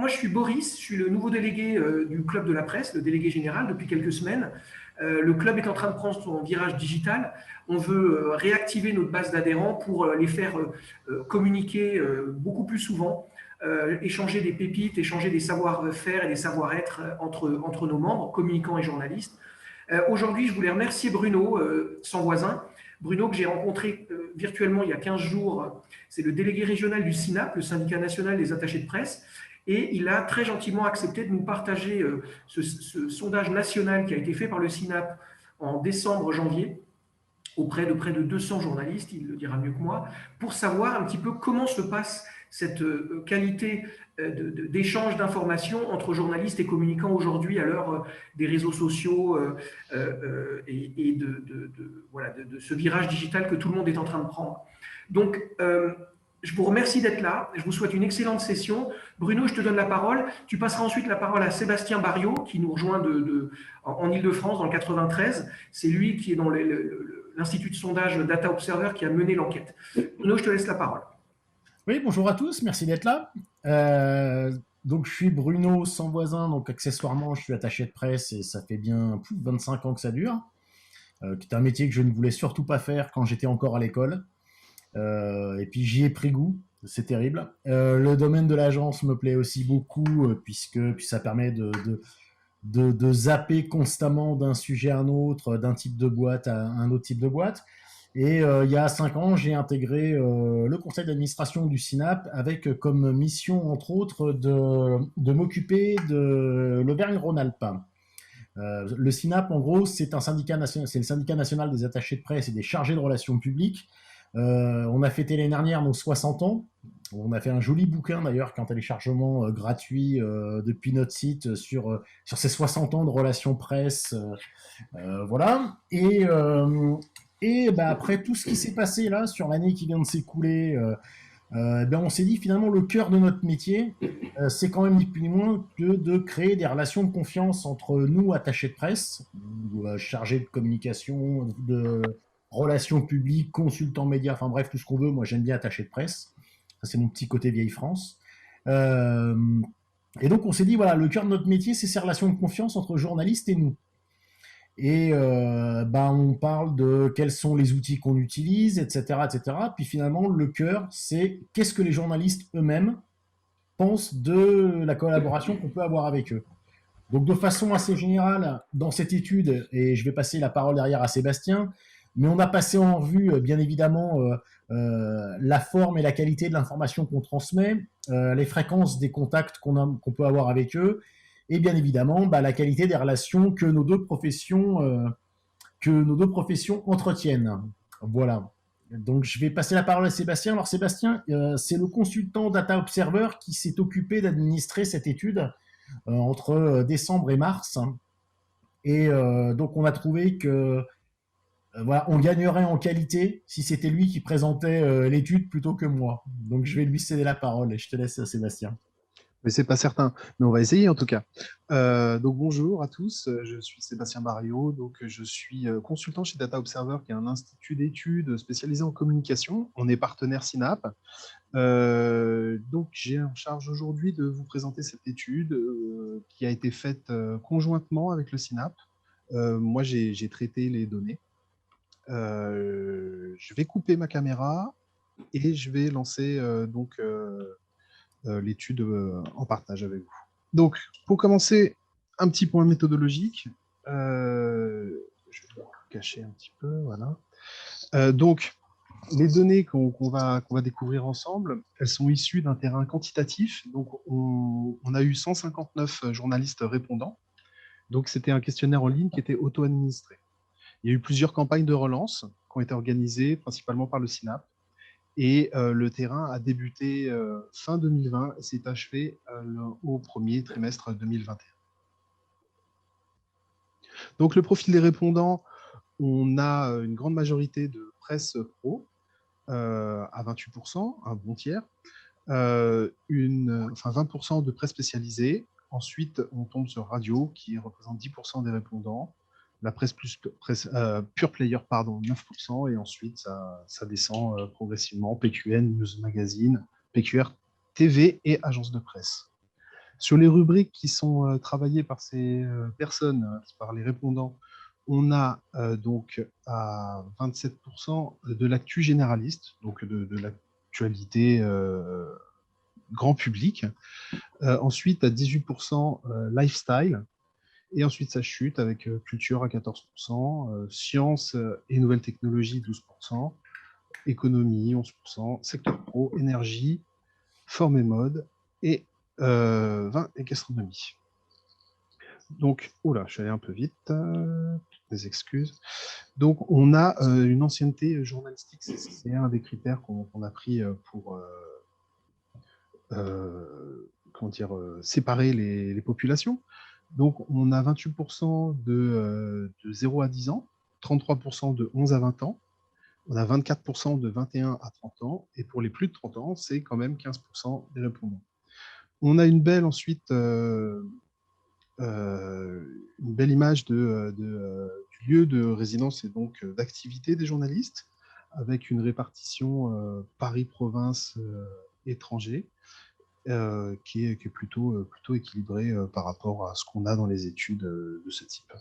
moi, je suis Boris, je suis le nouveau délégué du Club de la Presse, le délégué général depuis quelques semaines. Le club est en train de prendre son virage digital. On veut réactiver notre base d'adhérents pour les faire communiquer beaucoup plus souvent, échanger des pépites, échanger des savoir-faire et des savoir-être entre nos membres, communicants et journalistes. Aujourd'hui, je voulais remercier Bruno, sans voisin. Bruno, que j'ai rencontré virtuellement il y a 15 jours, c'est le délégué régional du SINAP, le syndicat national des attachés de presse. Et il a très gentiment accepté de nous partager ce sondage national qui a été fait par le SINAP en décembre-janvier auprès de près de 200 journalistes, il le dira mieux que moi, pour savoir un petit peu comment se passe cette qualité d'échange d'informations entre journalistes et communicants aujourd'hui à l'heure des réseaux sociaux et de ce virage digital que tout le monde est en train de prendre. Donc, je vous remercie d'être là. Je vous souhaite une excellente session. Bruno, je te donne la parole. Tu passeras ensuite la parole à Sébastien Barriot, qui nous rejoint en Ile-de-France, dans le 93. C'est lui qui est dans l'Institut de sondage Data Observer qui a mené l'enquête. Bruno, je te laisse la parole. Oui, bonjour à tous, merci d'être là. Donc, je suis Bruno sans voisin, donc accessoirement, je suis attaché de presse et ça fait bien plus de 25 ans que ça dure. C'est un métier que je ne voulais surtout pas faire quand j'étais encore à l'école. Et puis j'y ai pris goût, c'est terrible. Le domaine de l'agence me plaît aussi beaucoup puisque ça permet de zapper constamment d'un sujet à un autre, d'un type de boîte à un autre type de boîte. Et il y a 5 ans, j'ai intégré le conseil d'administration du SINAP avec comme mission, entre autres, de m'occuper de l'Auvergne-Rhône-Alpes. Le SINAP, en gros, c'est un syndicat national, c'est le syndicat national des attachés de presse et des chargés de relations publiques. On a fêté l'année dernière nos 60 ans. On a fait un joli bouquin d'ailleurs, qu'un téléchargement gratuit depuis notre site sur ces 60 ans de relations presse. Voilà. Et après tout ce qui s'est passé là sur l'année qui vient de s'écouler, on s'est dit finalement le cœur de notre métier, c'est quand même ni plus ni moins que de créer des relations de confiance entre nous, attachés de presse, ou chargés de communication, de relations publiques, consultants médias, enfin bref, tout ce qu'on veut. Moi, j'aime bien attaché de presse. Ça, c'est mon petit côté vieille France. Et donc, on s'est dit, voilà, le cœur de notre métier, c'est ces relations de confiance entre journalistes et nous. Et on parle de quels sont les outils qu'on utilise, etc., etc. Puis finalement, le cœur, c'est qu'est-ce que les journalistes eux-mêmes pensent de la collaboration qu'on peut avoir avec eux. Donc, de façon assez générale, dans cette étude, et je vais passer la parole derrière à Sébastien, mais on a passé en revue, bien évidemment, la forme et la qualité de l'information qu'on transmet, les fréquences des contacts qu'on peut avoir avec eux, et bien évidemment, la qualité des relations que nos deux professions entretiennent. Voilà. Donc, je vais passer la parole à Sébastien. Alors, Sébastien, c'est le consultant Data Observer qui s'est occupé d'administrer cette étude entre décembre et mars. Et donc, on a trouvé que voilà, on gagnerait en qualité si c'était lui qui présentait l'étude plutôt que moi. Donc, je vais lui céder la parole et je te laisse, Sébastien. Mais c'est pas certain, mais on va essayer en tout cas. Donc bonjour à tous, je suis Sébastien Barriot, donc je suis consultant chez Data Observer, qui est un institut d'études spécialisé en communication. On est partenaire SINAP. Donc j'ai en charge aujourd'hui de vous présenter cette étude qui a été faite conjointement avec le SINAP. Moi j'ai traité les données. Je vais couper ma caméra et je vais lancer l'étude en partage avec vous. Donc, pour commencer, un petit point méthodologique. Je vais cacher un petit peu, voilà. Donc, les données qu'on va découvrir ensemble, elles sont issues d'un terrain quantitatif. Donc, on a eu 159 journalistes répondants. Donc, c'était un questionnaire en ligne qui était auto-administré. Il y a eu plusieurs campagnes de relance qui ont été organisées principalement par le SINAP. Et le terrain a débuté fin 2020 et s'est achevé au premier trimestre 2021. Donc, le profil des répondants, on a une grande majorité de presse pro, à 28%, un bon tiers, 20% de presse spécialisée. Ensuite, on tombe sur radio, qui représente 10% des répondants. La presse pure player, 9%, et ensuite ça descend progressivement. PQN, News Magazine, PQR TV et agence de presse. Sur les rubriques qui sont travaillées par ces personnes, par les répondants, on a donc à 27% de l'actu généraliste, donc de l'actualité grand public. Ensuite, à 18% lifestyle. Et ensuite, ça chute avec culture à 14%, sciences et nouvelles technologies 12%, économie 11%, secteur pro, énergie, forme et mode, et vin et gastronomie. Donc, oula, je suis allé un peu vite, des excuses. Donc, on a une ancienneté journalistique, c'est un des critères qu'on a pris pour séparer les populations. Donc, on a 28% de 0 à 10 ans, 33% de 11 à 20 ans, on a 24% de 21 à 30 ans, et pour les plus de 30 ans, c'est quand même 15% des répondants. On a une belle ensuite une belle image du lieu de résidence et donc d'activité des journalistes, avec une répartition Paris-Province étranger, qui est plutôt équilibrée par rapport à ce qu'on a dans les études de ce type.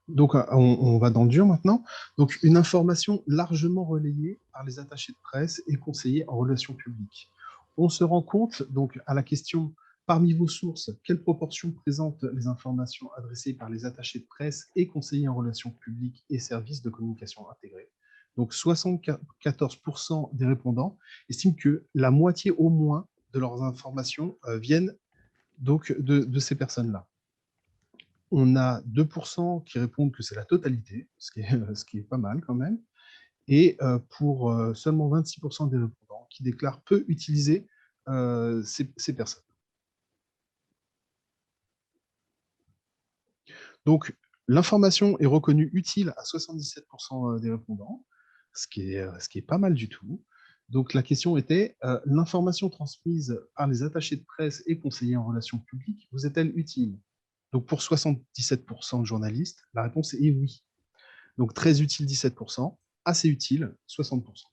Donc, on va dans le dur maintenant. Donc, une information largement relayée par les attachés de presse et conseillers en relations publiques. On se rend compte, donc, à la question « Parmi vos sources, quelle proportion présentent les informations adressées par les attachés de presse et conseillers en relations publiques et services de communication intégrés ?» Donc, 74% des répondants estiment que la moitié au moins de leurs informations viennent donc de ces personnes-là. On a 2% qui répondent que c'est la totalité, ce qui est pas mal quand même, et pour seulement 26% des répondants qui déclarent peu utiliser ces personnes. Donc, l'information est reconnue utile à 77% des répondants, ce qui est pas mal du tout. Donc, la question était, l'information transmise par les attachés de presse et conseillers en relations publiques vous est-elle utile? Donc, pour 77% de journalistes, la réponse est oui. Donc, très utile, 17%, assez utile, 60%.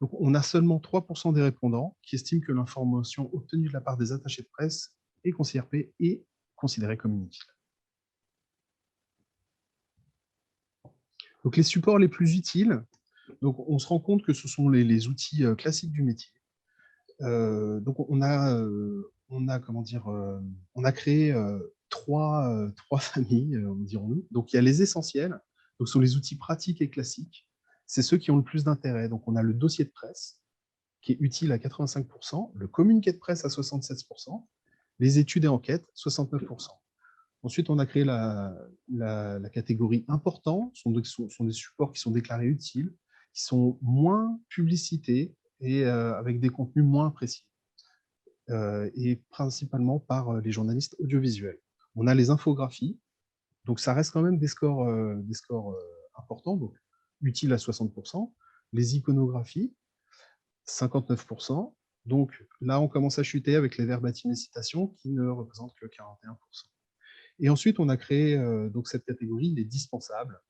Donc, on a seulement 3% des répondants qui estiment que l'information obtenue de la part des attachés de presse et conseillers RP est considérée comme inutile. Donc, les supports les plus utiles, donc, on se rend compte que ce sont les outils classiques du métier. Donc, on a créé trois familles, dirons-nous. Donc, il y a les essentiels, donc ce sont les outils pratiques et classiques. C'est ceux qui ont le plus d'intérêt. Donc, on a le dossier de presse, qui est utile à 85%, le communiqué de presse à 76%, les études et enquêtes, 69%. Ensuite, on a créé la catégorie important, ce sont des supports qui sont déclarés utiles, qui sont moins publicités et avec des contenus moins appréciés, et principalement par les journalistes audiovisuels. On a les infographies, donc ça reste quand même des scores importants, donc utiles à 60%. Les iconographies, 59%. Donc là, on commence à chuter avec les verbatims et citations qui ne représentent que 41%. Et ensuite, on a créé donc cette catégorie, les dispensables.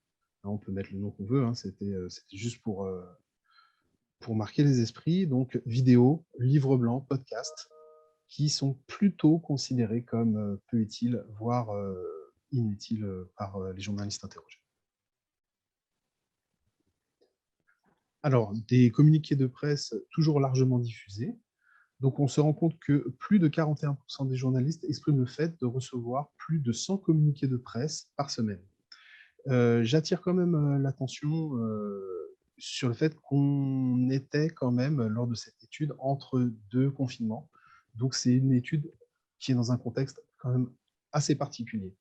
Là, on peut mettre le nom qu'on veut, hein, c'était juste pour marquer les esprits. Donc, vidéo, livre blanc, podcast, qui sont plutôt considérés comme peu utiles, voire inutiles par les journalistes interrogés. Alors, des communiqués de presse toujours largement diffusés. Donc, on se rend compte que plus de 41% des journalistes expriment le fait de recevoir plus de 100 communiqués de presse par semaine. J'attire quand même l'attention sur le fait qu'on était quand même, lors de cette étude, entre deux confinements. Donc, c'est une étude qui est dans un contexte quand même assez particulier.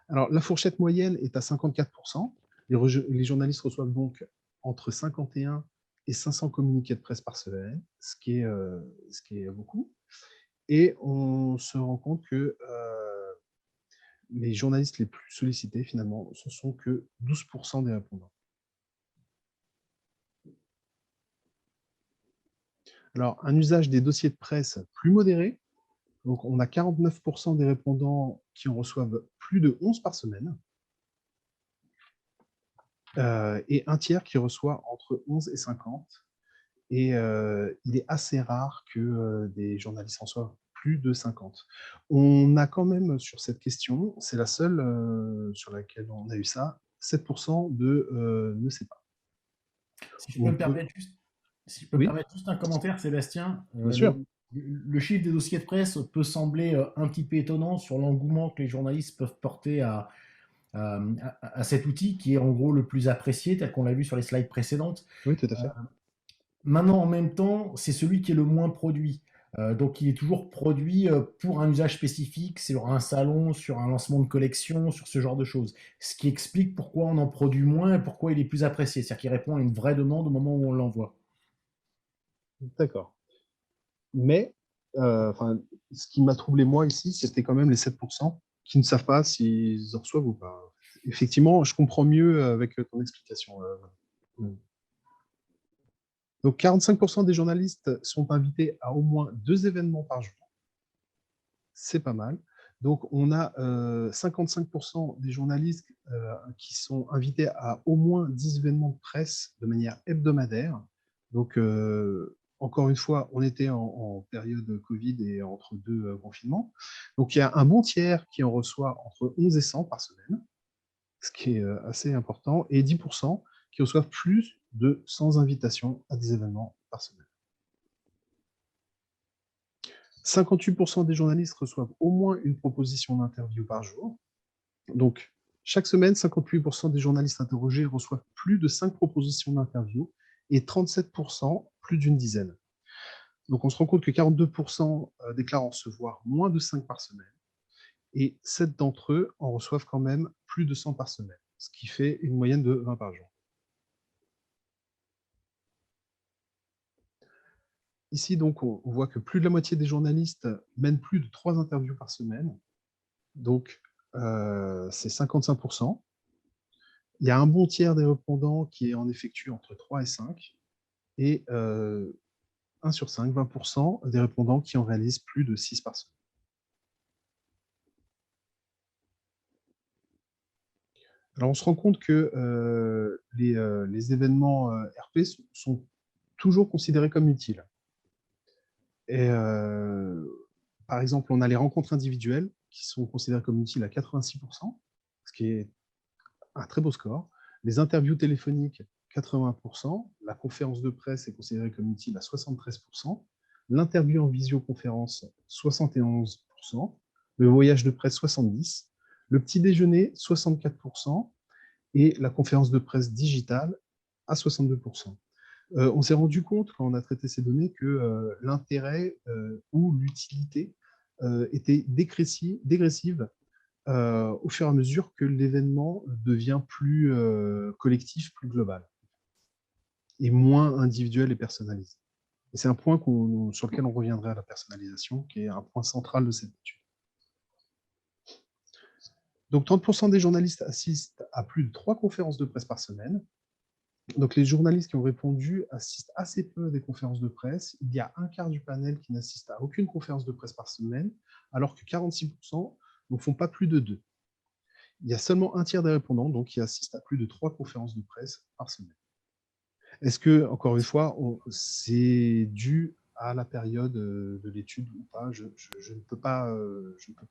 Alors, la fourchette moyenne est à 54%. Les journalistes reçoivent donc entre 51 et 500 communiqués de presse par semaine, ce qui est beaucoup. Et on se rend compte que les journalistes les plus sollicités, finalement, ce sont que 12% des répondants. Alors, un usage des dossiers de presse plus modéré. Donc, on a 49% des répondants qui en reçoivent plus de 11 par semaine. Et un tiers qui reçoit entre 11 et 50. Et il est assez rare que des journalistes en soient plus de 50. On a quand même sur cette question, c'est la seule sur laquelle on a eu ça, 7% de ne sait pas. Si je peux On me peut... permettre juste, si je peux me Oui, permettre juste un commentaire, Sébastien, bien sûr. le chiffre des dossiers de presse peut sembler un petit peu étonnant sur l'engouement que les journalistes peuvent porter à cet outil qui est en gros le plus apprécié, tel qu'on l'a vu sur les slides précédentes. Oui, tout à fait. Maintenant, en même temps, c'est celui qui est le moins produit. Donc, il est toujours produit pour un usage spécifique, sur un salon, sur un lancement de collection, sur ce genre de choses. Ce qui explique pourquoi on en produit moins et pourquoi il est plus apprécié. C'est-à-dire qu'il répond à une vraie demande au moment où on l'envoie. D'accord. Mais ce qui m'a troublé moi ici, c'était quand même les 7% qui ne savent pas s'ils en reçoivent ou pas. Effectivement, je comprends mieux avec ton explication. Donc, 45% des journalistes sont invités à au moins 2 événements par jour. C'est pas mal. Donc, on a 55% des journalistes qui sont invités à au moins 10 événements de presse de manière hebdomadaire. Donc, encore une fois, on était en période Covid et entre deux confinements. Donc, il y a un bon tiers qui en reçoit entre 11 et 100 par semaine, ce qui est assez important, et 10% qui reçoivent plus de 100 invitations à des événements par semaine. 58% des journalistes reçoivent au moins une proposition d'interview par jour. Donc, chaque semaine, 58% des journalistes interrogés reçoivent plus de 5 propositions d'interview et 37% plus d'une dizaine. Donc, on se rend compte que 42% déclarent en recevoir moins de 5 par semaine et 7 d'entre eux en reçoivent quand même plus de 100 par semaine, ce qui fait une moyenne de 20 par jour. Ici, donc, on voit que plus de la moitié des journalistes mènent plus de 3 interviews par semaine. Donc, c'est 55%. Il y a un bon tiers des répondants qui en effectuent entre 3 et 5. Et 1 sur 5, 20% des répondants qui en réalisent plus de 6 par semaine. Alors, on se rend compte que les événements RP sont toujours considérés comme utiles. Et par exemple, on a les rencontres individuelles qui sont considérées comme utiles à 86%, ce qui est un très beau score. Les interviews téléphoniques, 80%. La conférence de presse est considérée comme utile à 73%. L'interview en visioconférence, 71%. Le voyage de presse, 70%. Le petit déjeuner, 64%. Et la conférence de presse digitale, à 62%. On s'est rendu compte, quand on a traité ces données, que l'intérêt ou l'utilité était dégressive au fur et à mesure que l'événement devient plus collectif, plus global, et moins individuel et personnalisé. Et c'est un point sur lequel on reviendrait à la personnalisation, qui est un point central de cette étude. Donc 30% des journalistes assistent à plus de 3 conférences de presse par semaine. Donc les journalistes qui ont répondu assistent assez peu à des conférences de presse. Il y a un quart du panel qui n'assiste à aucune conférence de presse par semaine, alors que 46% ne font pas plus de 2. Il y a seulement un tiers des répondants donc, qui assistent à plus de 3 conférences de presse par semaine. Est-ce que, encore une fois, c'est dû à la période de l'étude ou pas? Je ne peux pas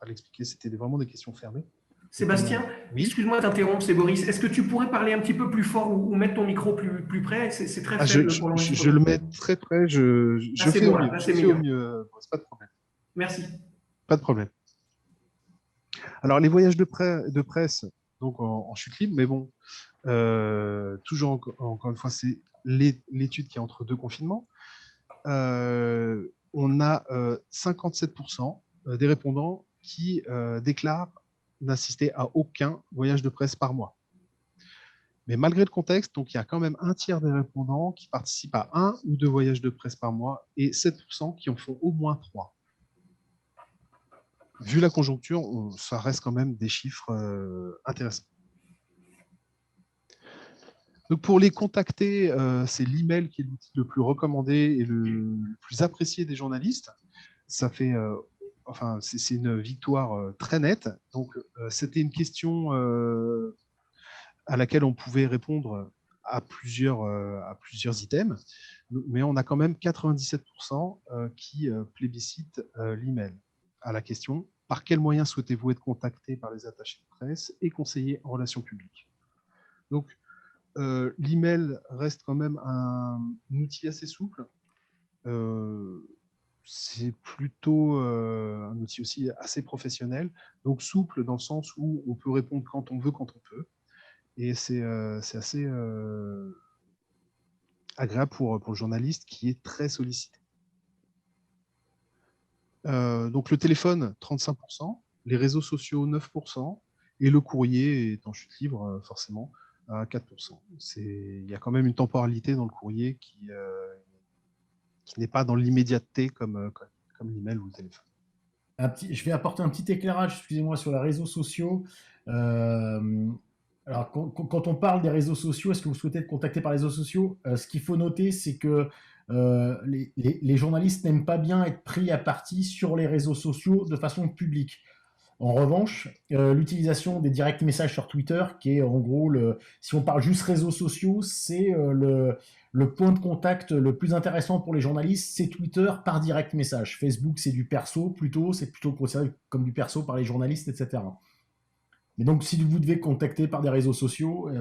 l'expliquer. C'était vraiment des questions fermées. Sébastien, oui. excuse-moi de t'interrompre, c'est Boris. Est-ce que tu pourrais parler un petit peu plus fort ou mettre ton micro plus près? C'est très faible pour l'enregistrement. Je le mets très près. Je fais au mieux. Je fais au mieux. C'est pas de problème. Merci. Pas de problème. Alors, les voyages de presse, donc en chute libre, mais bon, toujours encore une fois, c'est l'étude qui est entre 2 confinements. On a 57% des répondants qui déclarent n'assister à aucun voyage de presse par mois. Mais malgré le contexte, donc il y a quand même un tiers des répondants qui participent à 1 ou 2 voyages de presse par mois et 7% qui en font au moins 3. Vu la conjoncture, ça reste quand même des chiffres intéressants. Donc pour les contacter, c'est l'email qui est l'outil le plus recommandé et le plus apprécié des journalistes. Ça fait, c'est une victoire très nette. Donc c'était une question à laquelle on pouvait répondre à plusieurs items. mais on a quand même 97% qui plébiscitent l'email à la question « Par quels moyens souhaitez-vous être contacté par les attachés de presse et conseillers en relations publiques ?» Donc, l'email reste quand même un outil assez souple. C'est plutôt un outil aussi assez professionnel, donc souple dans le sens où on peut répondre quand on veut, quand on peut. Et c'est assez agréable pour le journaliste qui est très sollicité. Donc le téléphone, 35%, les réseaux sociaux, 9%, et le courrier est en chute libre, forcément, à 4%. Il y a quand même une temporalité dans le courrier qui n'est pas dans l'immédiateté comme l'email ou le téléphone. Je vais apporter un petit éclairage, excusez-moi, sur les réseaux sociaux. Alors, quand on parle des réseaux sociaux, est-ce que vous souhaitez être contacté par les réseaux sociaux? Ce qu'il faut noter, c'est que les journalistes n'aiment pas bien être pris à partie sur les réseaux sociaux de façon publique. En revanche, l'utilisation des directs messages sur Twitter, qui est en gros, si on parle juste réseaux sociaux, c'est le point de contact le plus intéressant pour les journalistes, c'est Twitter par direct message. Facebook, c'est du perso plutôt, c'est plutôt considéré comme du perso par les journalistes, etc. Mais donc, si vous devez contacter par des réseaux sociaux,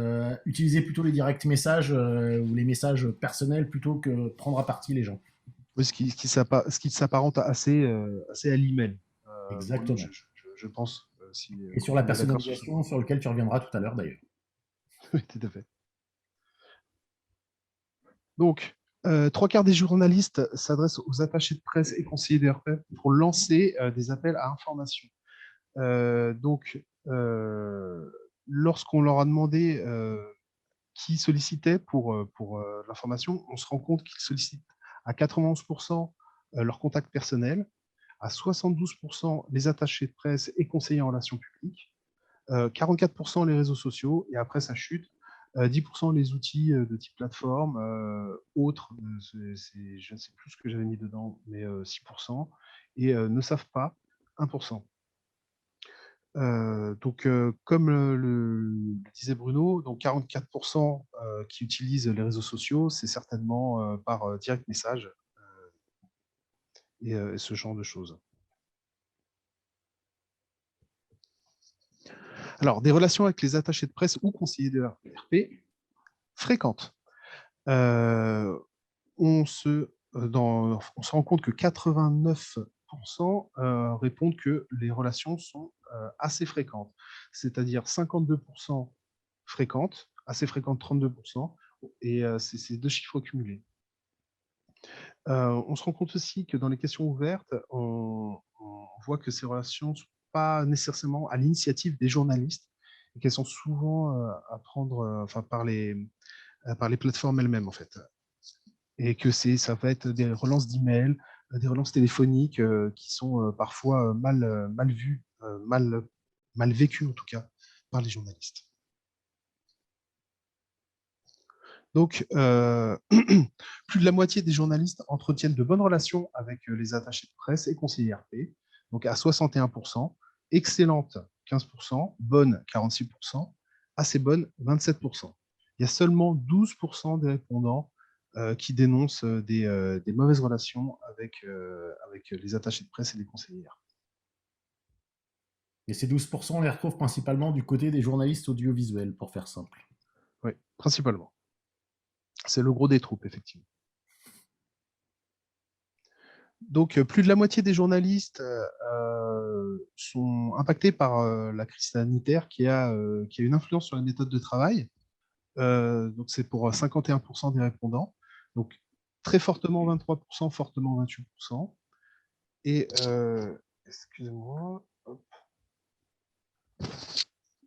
utilisez plutôt les directs messages ou les messages personnels plutôt que prendre à partie les gens. Oui, ce qui s'apparente assez à l'email. Exactement. Je pense. Et sur la personnalisation, sur lequel tu reviendras tout à l'heure d'ailleurs. Oui, tout à fait. Donc, 3/4 des journalistes s'adressent aux attachés de presse et conseillers DRP pour lancer des appels à information. Donc, lorsqu'on leur a demandé qui sollicitait pour l'information, on se rend compte qu'ils sollicitent à 91% leur contact personnel, à 72% les attachés de presse et conseillers en relations publiques, 44% les réseaux sociaux, et après ça chute, 10% les outils de type plateforme, autres, je ne sais plus ce que j'avais mis dedans, mais 6%, et ne savent pas, 1%. Donc, comme le disait Bruno, donc 44% qui utilisent les réseaux sociaux, c'est certainement par direct message et ce genre de choses. Alors, des relations avec les attachés de presse ou conseillers de RP fréquentes. On se rend compte que 89% répondent que les relations sont assez fréquentes, c'est-à-dire 52% fréquentes, assez fréquentes 32%, et c'est ces deux chiffres cumulés. On se rend compte aussi que dans les questions ouvertes, on voit que ces relations ne sont pas nécessairement à l'initiative des journalistes, et qu'elles sont souvent à prendre par les plateformes elles-mêmes, en fait. Et que ça va être des relances d'email, des relances téléphoniques qui sont parfois mal vues, mal vécues en tout cas, par les journalistes. Donc, plus de la moitié des journalistes entretiennent de bonnes relations avec les attachés de presse et conseillers RP, donc à 61%, excellente 15%, bonne 46%, assez bonne 27%. Il y a seulement 12% des répondants qui dénoncent des mauvaises relations avec les attachés de presse et les conseillers RP. Et ces 12%, on les retrouve principalement du côté des journalistes audiovisuels, pour faire simple. Oui, principalement. C'est le gros des troupes, effectivement. Donc, plus de la moitié des journalistes sont impactés par la crise sanitaire qui a une influence sur les méthodes de travail. Donc, c'est pour 51% des répondants. Donc, très fortement 23%, fortement 28%. Et, excusez-moi.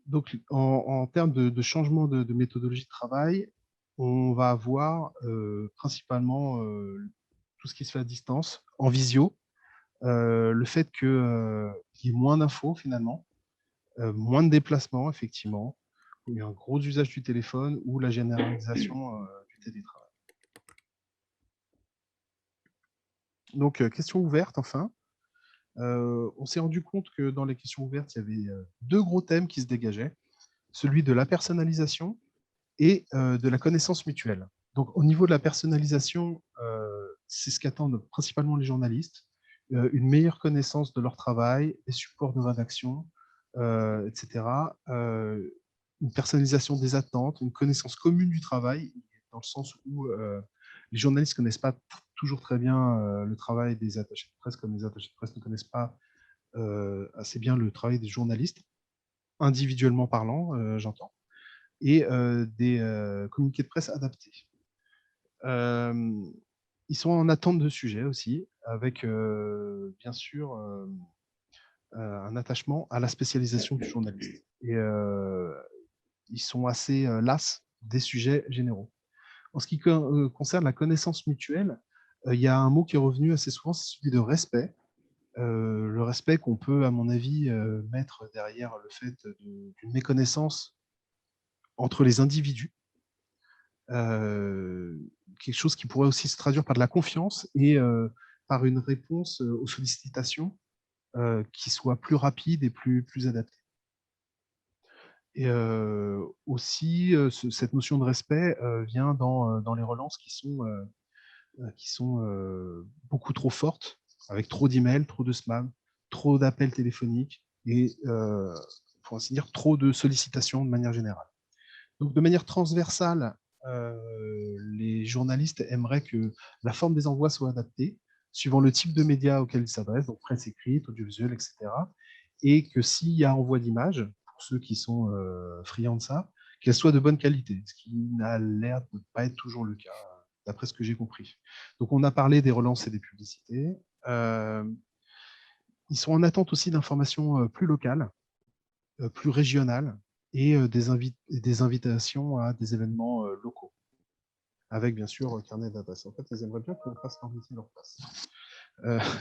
Donc, en termes de changement de méthodologie de travail, on va avoir principalement tout ce qui se fait à distance, en visio, le fait qu'il y ait moins d'infos finalement, moins de déplacements effectivement, il y a un gros usage du téléphone ou la généralisation du télétravail. Donc, question ouverte enfin. On s'est rendu compte que dans les questions ouvertes, il y avait deux gros thèmes qui se dégageaient, celui de la personnalisation et de la connaissance mutuelle. Donc, au niveau de la personnalisation, c'est ce qu'attendent principalement les journalistes, une meilleure connaissance de leur travail, des supports de rédaction, etc. Une personnalisation des attentes, une connaissance commune du travail, dans le sens où les journalistes ne connaissent pas toujours très bien le travail des attachés de presse, comme les attachés de presse ne connaissent pas assez bien le travail des journalistes, individuellement parlant, j'entends, et des communiqués de presse adaptés. Ils sont en attente de sujets aussi, avec bien sûr un attachement à la spécialisation du journaliste. Et ils sont assez las des sujets généraux. En ce qui concerne la connaissance mutuelle, il y a un mot qui est revenu assez souvent, c'est celui de respect. Le respect qu'on peut, à mon avis, mettre derrière le fait d'une méconnaissance entre les individus. Quelque chose qui pourrait aussi se traduire par de la confiance et par une réponse aux sollicitations qui soit plus rapide et plus adaptée. Et aussi, cette notion de respect vient dans les relances qui sont beaucoup trop fortes, avec trop d'emails, trop de spam, trop d'appels téléphoniques et, pour ainsi dire, trop de sollicitations de manière générale. Donc, de manière transversale, les journalistes aimeraient que la forme des envois soit adaptée, suivant le type de médias auquel ils s'adressent, donc presse écrite, audiovisuelle, etc. Et que s'il y a envoi d'images, pour ceux qui sont friands de ça, qu'elles soient de bonne qualité, ce qui n'a l'air de ne pas être toujours le cas, d'après ce que j'ai compris. Donc, on a parlé des relances et des publicités. Ils sont en attente aussi d'informations plus locales, plus régionales, et des invitations à des événements locaux, avec bien sûr carnet d'adresse. En fait, ils aimeraient bien qu'on fasse inviter leur place,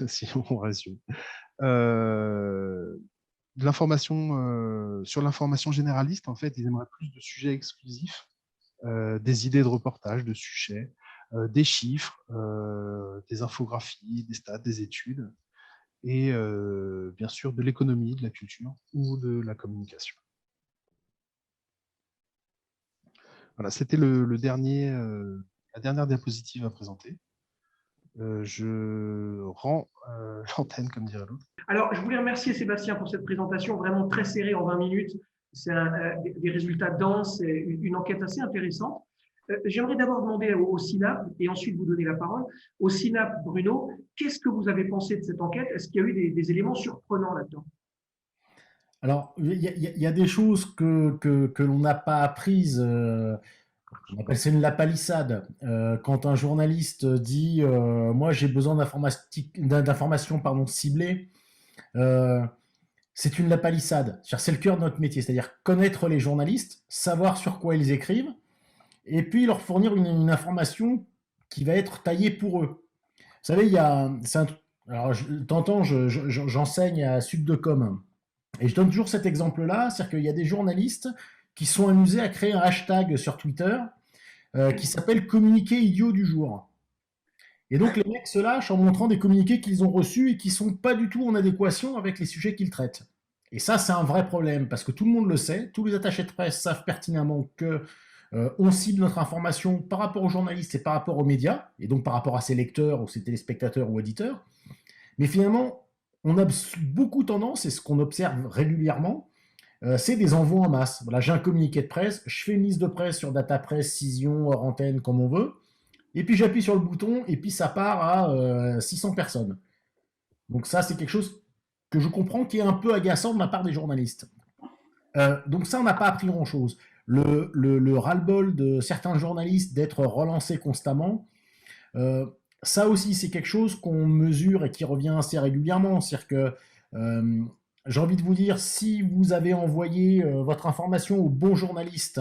si on résume. Sur l'information généraliste, en fait, ils aimeraient plus de sujets exclusifs, des idées de reportage, de sujets, des chiffres, des infographies, des stats, des études, et bien sûr de l'économie, de la culture ou de la communication. Voilà, c'était la dernière diapositive à présenter. Je rends l'antenne, comme dirait l'autre. Alors, je voulais remercier Sébastien pour cette présentation vraiment très serrée en 20 minutes. C'est des résultats denses, et une enquête assez intéressante. J'aimerais d'abord demander au SINAP et ensuite vous donner la parole. Au SINAP, Bruno, qu'est-ce que vous avez pensé de cette enquête? Est-ce qu'il y a eu des éléments surprenants là-dedans? Alors, il y a des choses que l'on n'a pas apprises. On appelle ça la palissade. Quand un journaliste dit moi j'ai besoin d'informations ciblées, c'est une lapalissade. C'est le cœur de notre métier, c'est-à-dire connaître les journalistes, savoir sur quoi ils écrivent, et puis leur fournir une information qui va être taillée pour eux. Vous savez, alors, t'entends, j'enseigne à Sud de Com, et je donne toujours cet exemple-là, c'est-à-dire qu'il y a des journalistes qui sont amusés à créer un hashtag sur Twitter qui s'appelle communiqué idiot du jour. Et donc les mecs se lâchent en montrant des communiqués qu'ils ont reçus et qui ne sont pas du tout en adéquation avec les sujets qu'ils traitent. Et ça, c'est un vrai problème, parce que tout le monde le sait, tous les attachés de presse savent pertinemment que on cible notre information par rapport aux journalistes et par rapport aux médias, et donc par rapport à ses lecteurs ou ses téléspectateurs ou auditeurs. Mais finalement, on a beaucoup tendance, et ce qu'on observe régulièrement, c'est des envois en masse. Voilà, j'ai un communiqué de presse, je fais une liste de presse sur DataPress, Cision, hors antenne, comme on veut, et puis j'appuie sur le bouton, et puis ça part à 600 personnes. Donc ça, c'est quelque chose que je comprends qui est un peu agaçant de la part des journalistes. Donc ça, on n'a pas appris grand-chose. Le ras-le-bol de certains journalistes d'être relancés constamment, ça aussi, c'est quelque chose qu'on mesure et qui revient assez régulièrement. C'est-à-dire que j'ai envie de vous dire, si vous avez envoyé votre information au bon journaliste,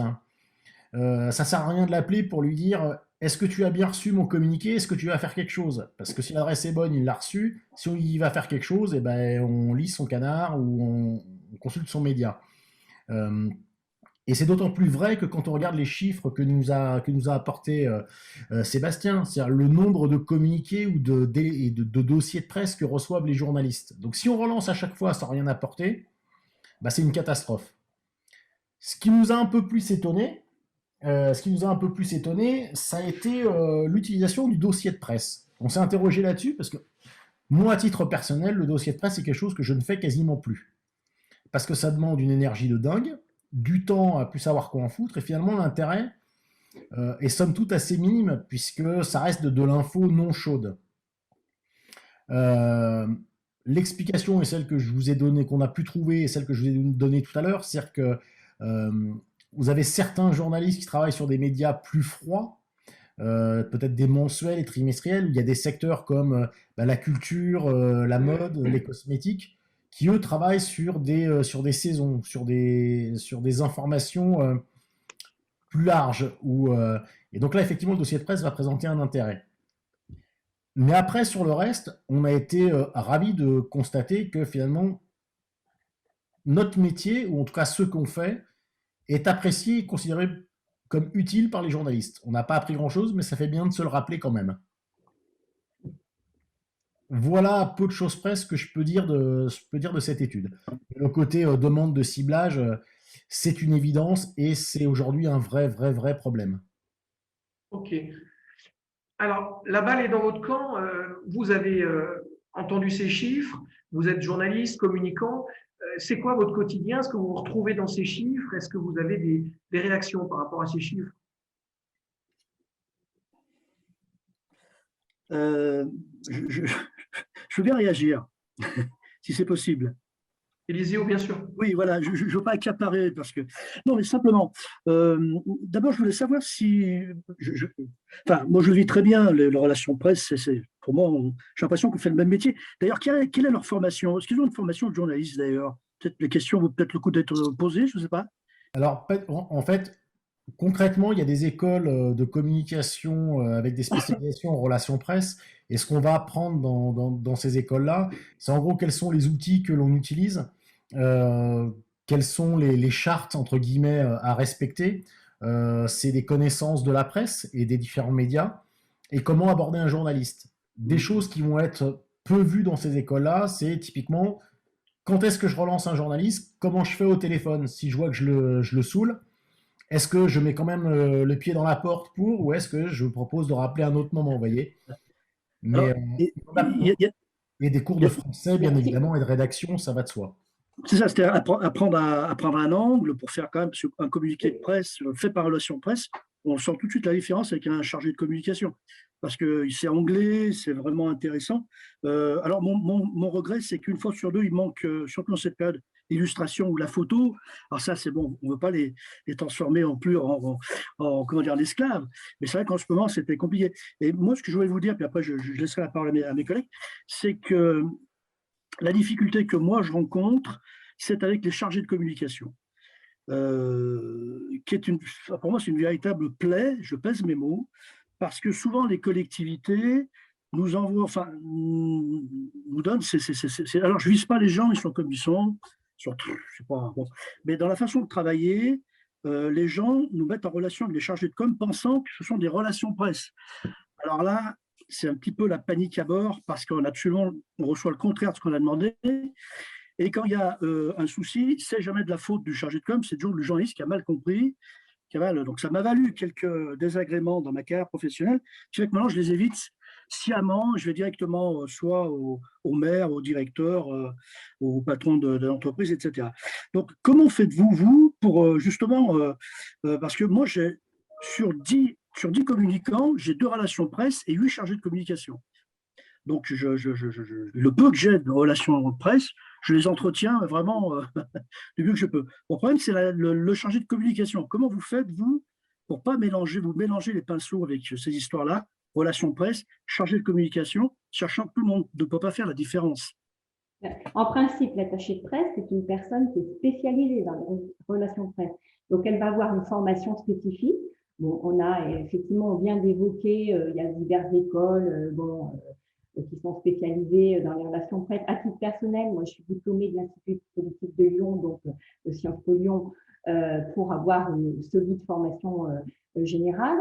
ça ne sert à rien de l'appeler pour lui dire est-ce que tu as bien reçu mon communiqué, est-ce que tu vas faire quelque chose? Parce que si l'adresse est bonne, il l'a reçu. Si il va faire quelque chose, eh ben, on lit son canard ou on consulte son média. Et c'est d'autant plus vrai que quand on regarde les chiffres que nous a apporté Sébastien, c'est-à-dire le nombre de communiqués ou de dossiers de presse que reçoivent les journalistes. Donc si on relance à chaque fois sans rien apporter, bah, c'est une catastrophe. Ce qui nous a un peu plus étonné, ce qui nous a un peu plus étonné, ça a été l'utilisation du dossier de presse. On s'est interrogé là-dessus parce que moi, à titre personnel, le dossier de presse, c'est quelque chose que je ne fais quasiment plus. Parce que ça demande une énergie de dingue, du temps à plus savoir quoi en foutre, et finalement, l'intérêt est somme toute assez minime, puisque ça reste de l'info non chaude. Euh, L'explication est celle que je vous ai donnée, qu'on a pu trouver, et celle que je vous ai donnée tout à l'heure, c'est-à-dire que vous avez certains journalistes qui travaillent sur des médias plus froids, peut-être des mensuels et trimestriels, où il y a des secteurs comme la culture, la mode, les cosmétiques, qui eux travaillent sur des saisons, sur des informations plus larges. Et donc là, effectivement, le dossier de presse va présenter un intérêt. Mais après, sur le reste, on a été ravis de constater que finalement, notre métier, ou en tout cas ce qu'on fait, est apprécié et considéré comme utile par les journalistes. On n'a pas appris grand-chose, mais ça fait bien de se le rappeler quand même. Voilà peu de choses près ce que je peux dire de cette étude. Le côté demande de ciblage, c'est une évidence et c'est aujourd'hui un vrai problème. Ok. Alors, la balle est dans votre camp. Vous avez entendu ces chiffres. Vous êtes journaliste, communicant. C'est quoi votre quotidien? Est-ce que vous vous retrouvez dans ces chiffres? Est-ce que vous avez des réactions par rapport à ces chiffres? Euh, je, je- je veux bien réagir, si c'est possible. Éliseo, bien sûr. Oui, voilà, je ne veux pas accaparer parce que. Non, mais simplement, d'abord, je voulais savoir si. Enfin, moi, je vis très bien les relations presse. Pour moi, j'ai l'impression qu'on fait le même métier. D'ailleurs, quelle est leur formation? Est-ce qu'ils ont une formation de journaliste, d'ailleurs? Peut-être les questions vaut peut-être le coup d'être posées, je ne sais pas. Alors, en fait, concrètement, il y a des écoles de communication avec des spécialisations en relations presse. Et ce qu'on va apprendre dans ces écoles-là, c'est en gros quels sont les outils que l'on utilise, euh, quelles sont les chartes, entre guillemets, à respecter. C'est des connaissances de la presse et des différents médias et comment aborder un journaliste. Des choses qui vont être peu vues dans ces écoles-là, c'est typiquement quand est-ce que je relance un journaliste, comment je fais au téléphone si je vois que je le saoule. Est-ce que je mets quand même le pied dans la porte ou est-ce que je propose de rappeler un autre moment, vous voyez? Mais Alors, il y a, et des cours il y de a- français, bien évidemment, et de rédaction, ça va de soi. c'est ça, c'était apprendre un angle pour faire quand même un communiqué de presse fait par relation presse. On sent tout de suite la différence avec un chargé de communication parce que c'est anglais, c'est vraiment intéressant. Alors, mon regret, c'est qu'une fois sur deux, il manque, surtout dans cette période, l'illustration ou la photo. Alors, ça, c'est bon, on ne veut pas les transformer en plus comment dire, en esclaves. Mais c'est vrai qu'en ce moment, c'était compliqué. Et moi, ce que je voulais vous dire, puis après, je laisserai la parole à mes collègues, c'est que la difficulté que moi je rencontre, c'est avec les chargés de communication, qui est pour moi, c'est une véritable plaie, je pèse mes mots, parce que souvent les collectivités nous envoient, enfin, nous donnent, alors je ne vise pas les gens, ils sont comme ils sont, je sais pas, bon. Mais dans la façon de travailler, les gens nous mettent en relation avec les chargés de com, pensant que ce sont des relations presse. Alors là, c'est un petit peu la panique à bord parce on reçoit le contraire de ce qu'on a demandé. Et quand il y a un souci, c'est jamais de la faute du chargé de com, c'est toujours le journaliste qui a mal compris. Donc ça m'a valu quelques désagréments dans ma carrière professionnelle, qui fait que maintenant je les évite sciemment. Je vais directement soit au maire, au directeur, au patron de l'entreprise, etc. Donc comment faites-vous, vous, pour justement, parce que moi, sur 10 communicants, j'ai 2 relations presse et 8 chargés de communication. Donc, le peu que j'ai de relations de presse, je les entretiens vraiment du mieux que je peux. Mon problème, c'est le chargé de communication. Comment vous faites, vous, pour pas vous mélanger les pinceaux avec ces histoires-là, relations presse, chargé de communication, sachant que tout le monde ne peut pas faire la différence? En principe, l'attaché de presse, c'est une personne qui est spécialisée dans les relations de presse. Donc, elle va avoir une formation spécifique. Bon, on a effectivement, on vient d'évoquer, il y a diverses écoles qui sont spécialisées dans les relations presse. À titre personnel, moi, je suis diplômée de l'Institut politique de Lyon, donc de Sciences Po Lyon, pour avoir une solide formation générale.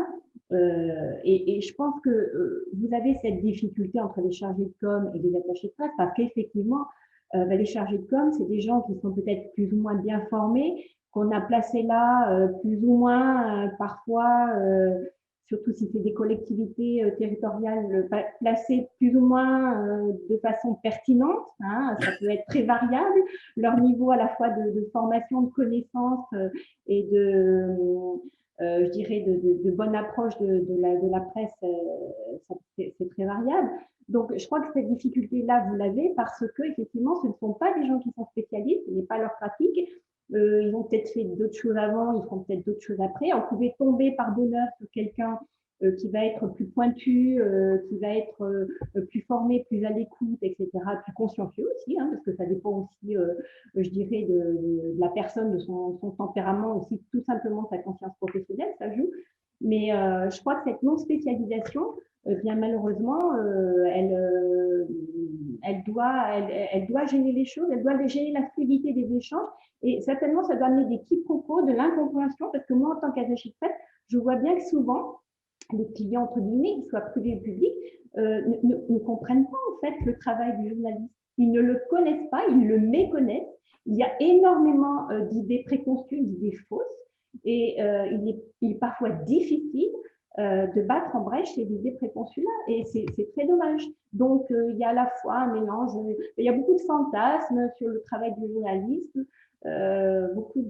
Et je pense que vous avez cette difficulté entre les chargés de com et les attachés de presse parce qu'effectivement, les chargés de com, c'est des gens qui sont peut-être plus ou moins bien formés, qu'on a placés là, plus ou moins, parfois, surtout si c'est des collectivités territoriales, placées plus ou moins de façon pertinente. Hein, ça peut être très variable, leur niveau à la fois de formation, de connaissances et je dirais, de bonne approche de la presse, c'est très variable. Donc, je crois que cette difficulté-là, vous l'avez parce que, effectivement, ce ne sont pas des gens qui sont spécialistes, ce n'est pas leur pratique. Ils ont peut-être fait d'autres choses avant, ils font peut-être d'autres choses après. On pouvait tomber par bonheur sur quelqu'un qui va être plus pointu, qui va être plus formé, plus à l'écoute, etc., plus consciencieux aussi, hein, parce que ça dépend aussi, je dirais, de la personne, de son tempérament, aussi tout simplement de sa conscience professionnelle, ça joue. Mais je crois que cette non-spécialisation, bien malheureusement, elle doit gêner les choses, elle doit gêner la fluidité des échanges, et certainement ça doit amener des quiproquos, de l'incompréhension, parce que moi, en tant qu'attaché de presse, je vois bien que souvent, les clients, entre guillemets, qu'ils soient privés ou publics, ne comprennent pas en fait le travail du journaliste. Ils ne le connaissent pas, ils le méconnaissent. Il y a énormément d'idées préconçues, d'idées fausses, et il est parfois difficile de battre en brèche ces idées préconçues-là, et c'est très dommage. Donc, il y a à la fois un mélange, il y a beaucoup de fantasmes sur le travail du journaliste, beaucoup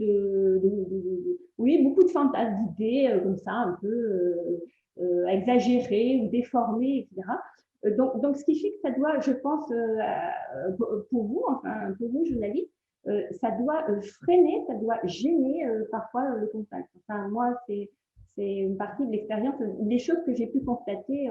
beaucoup de fantasmes, d'idées comme ça, un peu exagérées ou déformées, etc. Donc, ce qui fait que ça doit, je pense, pour vous, enfin, pour vous, journalistes, ça doit freiner, ça doit gêner parfois le contact. Enfin, moi, c'est une partie de l'expérience, des choses que j'ai pu constater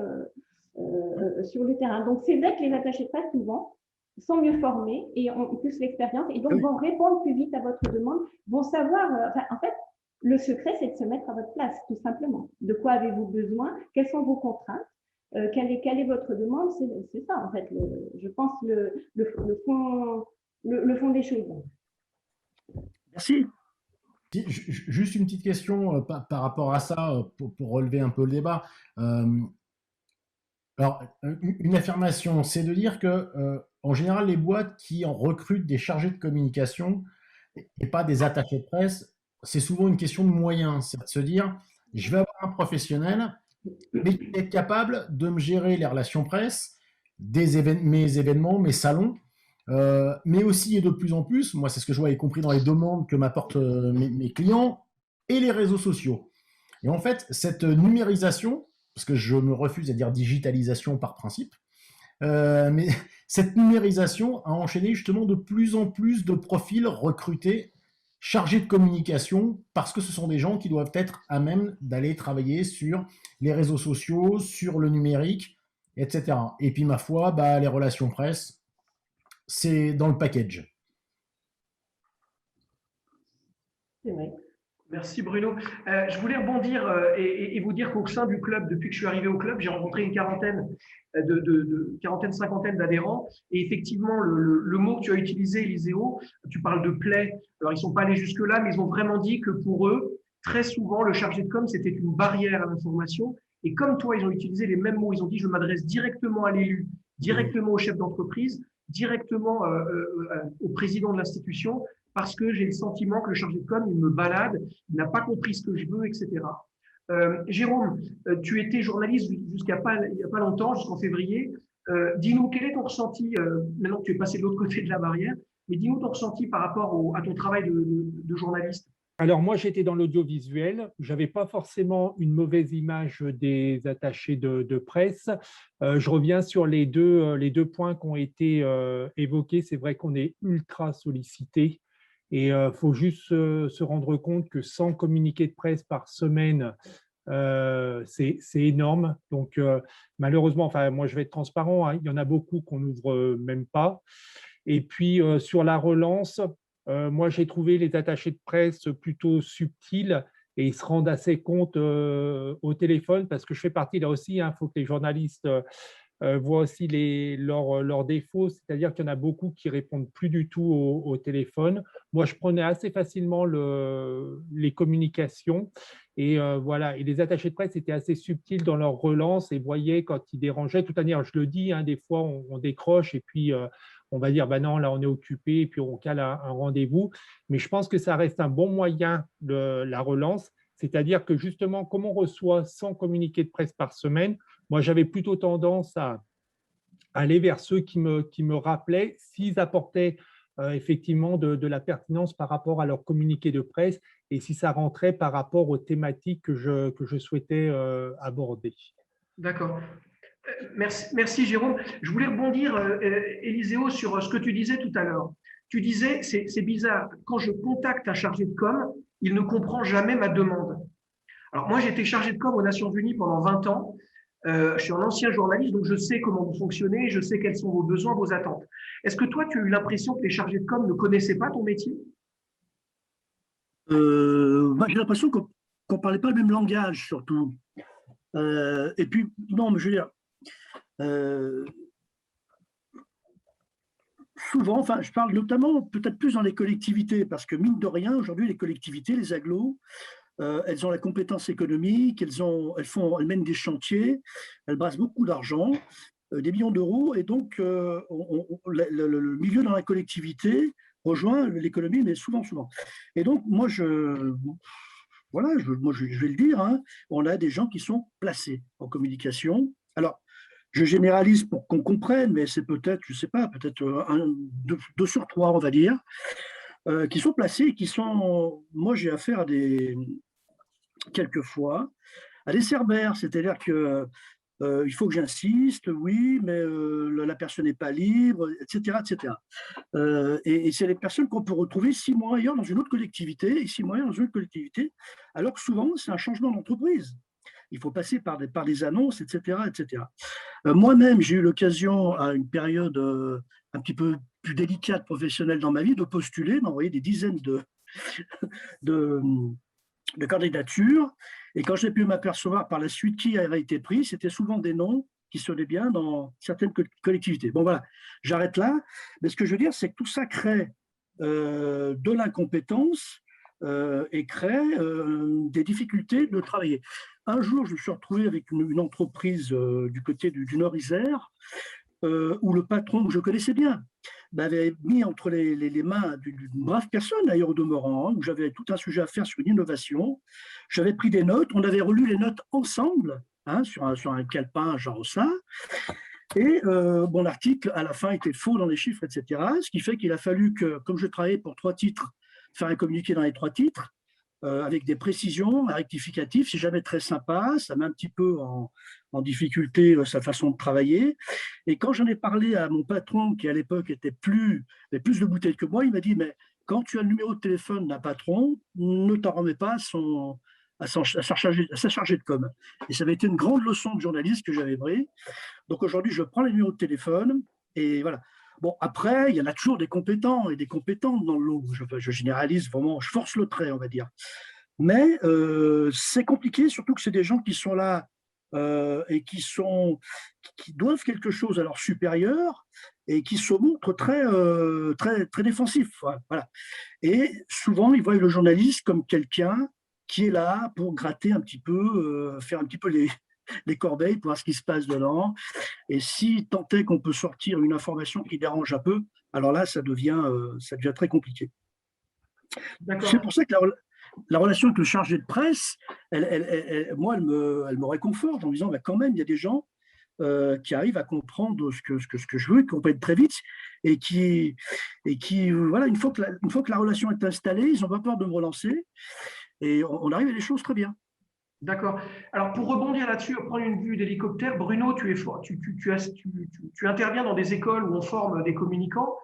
sur le terrain. Donc, c'est vrai que les attachés de presse, souvent, sont mieux formés et ont plus l'expérience et donc vont répondre plus vite à votre demande, vont savoir, en fait, le secret, c'est de se mettre à votre place, tout simplement. De quoi avez-vous besoin? Quelles sont vos contraintes? Quelle est votre demande? C'est ça, en fait, je pense, le fond des choses. Merci. Juste une petite question par rapport à ça, pour relever un peu le débat. Alors, une affirmation, c'est de dire que, en général, les boîtes qui en recrutent des chargés de communication et pas des attachés de presse, c'est souvent une question de moyens. C'est de se dire, je vais avoir un professionnel, mais qui est capable de me gérer les relations presse, mes événements, mes salons, mais aussi et de plus en plus, moi c'est ce que je vois, y compris dans les demandes que m'apportent mes clients, et les réseaux sociaux. Et en fait, cette numérisation, parce que je me refuse à dire digitalisation par principe, mais cette numérisation a enchaîné justement de plus en plus de profils recrutés, chargés de communication, parce que ce sont des gens qui doivent être à même d'aller travailler sur les réseaux sociaux, sur le numérique, etc. Et puis ma foi, les relations presse, c'est dans le package. C'est vrai. Merci Bruno. Je voulais rebondir et vous dire qu'au sein du club, depuis que je suis arrivé au club, j'ai rencontré une quarantaine, cinquantaine d'adhérents. Et effectivement, le mot que tu as utilisé, Eliseo, tu parles de play. Alors, ils ne sont pas allés jusque-là, mais ils ont vraiment dit que pour eux, très souvent, le chargé de com, c'était une barrière à l'information. Et comme toi, ils ont utilisé les mêmes mots. Ils ont dit, je m'adresse directement à l'élu, directement au chef d'entreprise, directement au président de l'institution, parce que j'ai le sentiment que le chargé de com, il me balade, il n'a pas compris ce que je veux, etc. Jérôme, tu étais journaliste il n'y a pas longtemps, jusqu'en février. Dis-nous, quel est ton ressenti, maintenant que tu es passé de l'autre côté de la barrière, mais dis-nous ton ressenti par rapport à ton travail de journaliste. Alors moi, j'étais dans l'audiovisuel. Je n'avais pas forcément une mauvaise image des attachés de presse. Je reviens sur les deux points qui ont été évoqués. C'est vrai qu'on est ultra sollicité. Et il faut juste se rendre compte que 100 communiqués de presse par semaine, c'est énorme. Donc, malheureusement, enfin, moi, je vais être transparent, hein, il y en a beaucoup qu'on n'ouvre même pas. Et puis, sur la relance, moi, j'ai trouvé les attachés de presse plutôt subtils et ils se rendent assez compte au téléphone parce que je fais partie là aussi. Il faut que les journalistes voient aussi leurs défauts, c'est-à-dire qu'il y en a beaucoup qui répondent plus du tout au téléphone. Moi, je prenais assez facilement les communications et voilà. Et les attachés de presse étaient assez subtils dans leur relance et voyaient quand ils dérangeaient. De toute manière, je le dis, hein, des fois, on décroche et puis on va dire, ben non, là, on est occupé, et puis on cale un rendez-vous. Mais je pense que ça reste un bon moyen de la relance, c'est-à-dire que justement, comme on reçoit 100 communiqués de presse par semaine, moi, j'avais plutôt tendance à aller vers ceux qui me rappelaient s'ils apportaient effectivement de la pertinence par rapport à leur communiqué de presse et si ça rentrait par rapport aux thématiques que je souhaitais aborder. D'accord. Merci Jérôme. Je voulais rebondir, Élyséo, sur ce que tu disais tout à l'heure. Tu disais, c'est bizarre, quand je contacte un chargé de com, il ne comprend jamais ma demande. Alors moi, j'étais chargé de com aux Nations Unies pendant 20 ans. Je suis un ancien journaliste, donc je sais comment vous fonctionnez, je sais quels sont vos besoins, vos attentes. Est-ce que toi, tu as eu l'impression que les chargés de com ne connaissaient pas ton métier? J'ai l'impression qu'on ne parlait pas le même langage, surtout. Et puis, non, mais je veux dire, souvent, enfin, je parle notamment peut-être plus dans les collectivités, parce que mine de rien, aujourd'hui, les collectivités, les agglos, elles ont la compétence économique, elles mènent des chantiers, elles brassent beaucoup d'argent, des millions d'euros, et donc le milieu dans la collectivité rejoint l'économie, mais souvent. Et donc, moi, voilà, je vais le dire, hein, on a des gens qui sont placés en communication. Alors, je généralise pour qu'on comprenne, mais c'est peut-être, je ne sais pas, peut-être deux sur trois, on va dire, qui sont placés, moi j'ai affaire quelquefois à des cerbères, c'est-à-dire que il faut que j'insiste, oui, mais la personne n'est pas libre, etc. Et c'est les personnes qu'on peut retrouver 6 mois ailleurs dans une autre collectivité, et 6 mois ailleurs dans une autre collectivité, alors que souvent, c'est un changement d'entreprise. Il faut passer par des annonces, etc. Moi-même, j'ai eu l'occasion, à une période un petit peu plus délicate professionnelle dans ma vie, de postuler, d'envoyer des dizaines de candidatures. Et quand j'ai pu m'apercevoir par la suite qui avait été pris, c'était souvent des noms qui sonnaient bien dans certaines collectivités. Bon, voilà, j'arrête là. Mais ce que je veux dire, c'est que tout ça crée de l'incompétence et crée des difficultés de travailler. Un jour, je me suis retrouvé avec une entreprise du côté du Nord-Isère où le patron, que je connaissais bien, m'avait mis entre les mains d'une brave personne, d'ailleurs au demeurant, où j'avais tout un sujet à faire sur une innovation. J'avais pris des notes, on avait relu les notes ensemble, hein, sur un calepin genre ça. Et bon, l'article, à la fin, était faux dans les chiffres, etc. Ce qui fait qu'il a fallu que, comme je travaillais pour 3 titres, faire un communiqué dans les 3 titres, avec des précisions, un rectificatif. C'est jamais très sympa, ça met un petit peu en difficulté sa façon de travailler. Et quand j'en ai parlé à mon patron, qui à l'époque avait plus de bouteilles que moi, il m'a dit, mais quand tu as le numéro de téléphone d'un patron, ne t'en remets pas à sa chargée de com. Et ça avait été une grande leçon de journaliste que j'avais pris. Donc aujourd'hui, je prends les numéros de téléphone et voilà. Bon, après, il y en a toujours des compétents et des compétentes dans le lot. Je généralise vraiment, je force le trait, on va dire. Mais c'est compliqué, surtout que c'est des gens qui sont là et qui doivent quelque chose à leur supérieur et qui se montrent très défensifs. Voilà. Et souvent, ils voient le journaliste comme quelqu'un qui est là pour gratter un petit peu, faire un petit peu les corbeilles pour voir ce qui se passe dedans. Et si tant est qu'on peut sortir une information qui dérange un peu, alors là, ça devient très compliqué. C'est pour ça que la relation avec le chargé de presse, moi, elle me réconforte en me disant, bah, quand même, il y a des gens qui arrivent à comprendre ce que je veux, qui comprennent très vite, et qui voilà, une fois que la relation est installée, ils n'ont pas peur de me relancer, et on arrive à des choses très bien. D'accord. Alors, pour rebondir là-dessus, prendre une vue d'hélicoptère, Bruno, tu interviens dans des écoles où on forme des communicants.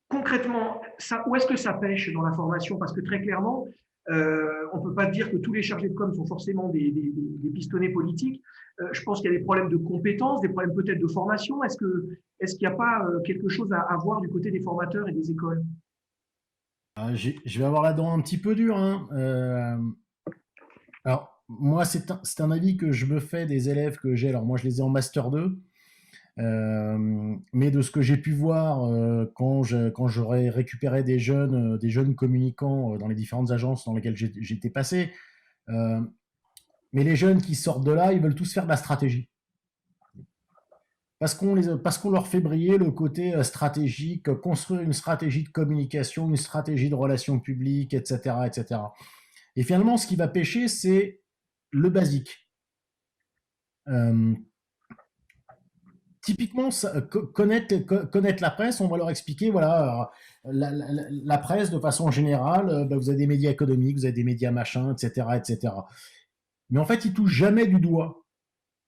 Concrètement, où est-ce que ça pêche dans la formation? Parce que très clairement, on ne peut pas dire que tous les chargés de com sont forcément des pistonnets politiques. Je pense qu'il y a des problèmes de compétences, des problèmes peut-être de formation. Est-ce qu'il n'y a pas quelque chose à voir du côté des formateurs et des écoles? Je vais avoir la dent un petit peu dure, hein. Alors, moi, c'est un avis que je me fais des élèves que j'ai. Alors, moi, je les ai en Master 2. Mais de ce que j'ai pu voir quand j'aurais récupéré des jeunes communicants dans les différentes agences dans lesquelles j'étais passé, mais les jeunes qui sortent de là, ils veulent tous faire de la stratégie. parce qu'on leur fait briller le côté stratégique, construire une stratégie de communication, une stratégie de relations publiques, etc., etc. Et finalement, ce qui va pêcher, c'est le basique. Euh, Typiquement, connaître la presse, on va leur expliquer, voilà, la presse de façon générale, bah, vous avez des médias économiques, vous avez des médias machins, etc., etc. Mais en fait, ils touchent jamais du doigt.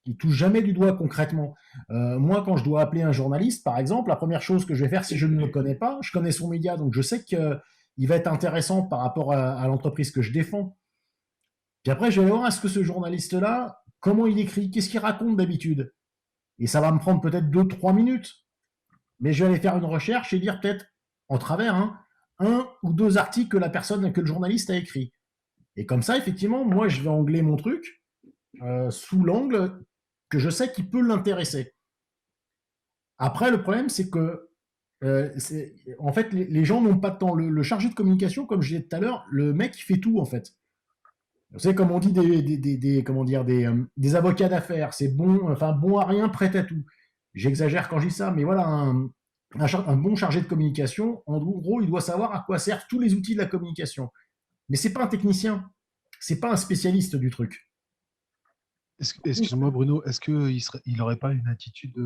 Ils touchent jamais du doigt concrètement. Moi, quand je dois appeler un journaliste, par exemple, la première chose que je vais faire, si je ne le connais pas, je connais son média, donc je sais qu'il va être intéressant par rapport à l'entreprise que je défends. Puis après, je vais voir, est-ce que ce journaliste-là, comment il écrit, qu'est-ce qu'il raconte d'habitude? Et ça va me prendre peut-être 2, 3 minutes. Mais je vais aller faire une recherche et lire peut-être en travers un ou deux articles que le journaliste a écrit. Et comme ça, effectivement, moi, je vais angler mon truc sous l'angle que je sais qui peut l'intéresser. Après, le problème, c'est que en fait, les gens n'ont pas de temps. Le chargé de communication, comme je disais tout à l'heure, le mec, il fait tout, en fait. Vous savez, comme on dit comment dire, des avocats d'affaires, c'est bon, enfin, bon à rien, prêt à tout. J'exagère quand je dis ça, mais voilà, un bon chargé de communication, en gros, il doit savoir à quoi servent tous les outils de la communication. Mais c'est pas un technicien, c'est pas un spécialiste du truc. Excuse-moi Bruno, est-ce qu'il n'aurait pas une attitude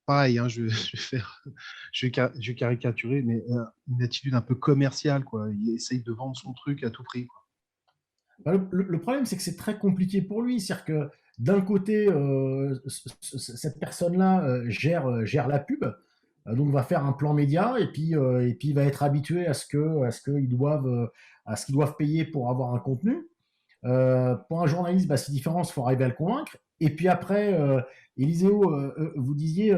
pareil, hein, je vais caricaturer, mais une attitude un peu commerciale, quoi. Il essaye de vendre son truc à tout prix, quoi. Bah, le problème, c'est que c'est très compliqué pour lui. C'est-à-dire que d'un côté, cette personne-là gère la pub, donc va faire un plan média, et puis il va être habitué à ce qu'ils doivent payer pour avoir un contenu. Pour un journaliste, bah, c'est différent, il faut arriver à le convaincre. Et puis après, Éliseo, vous disiez,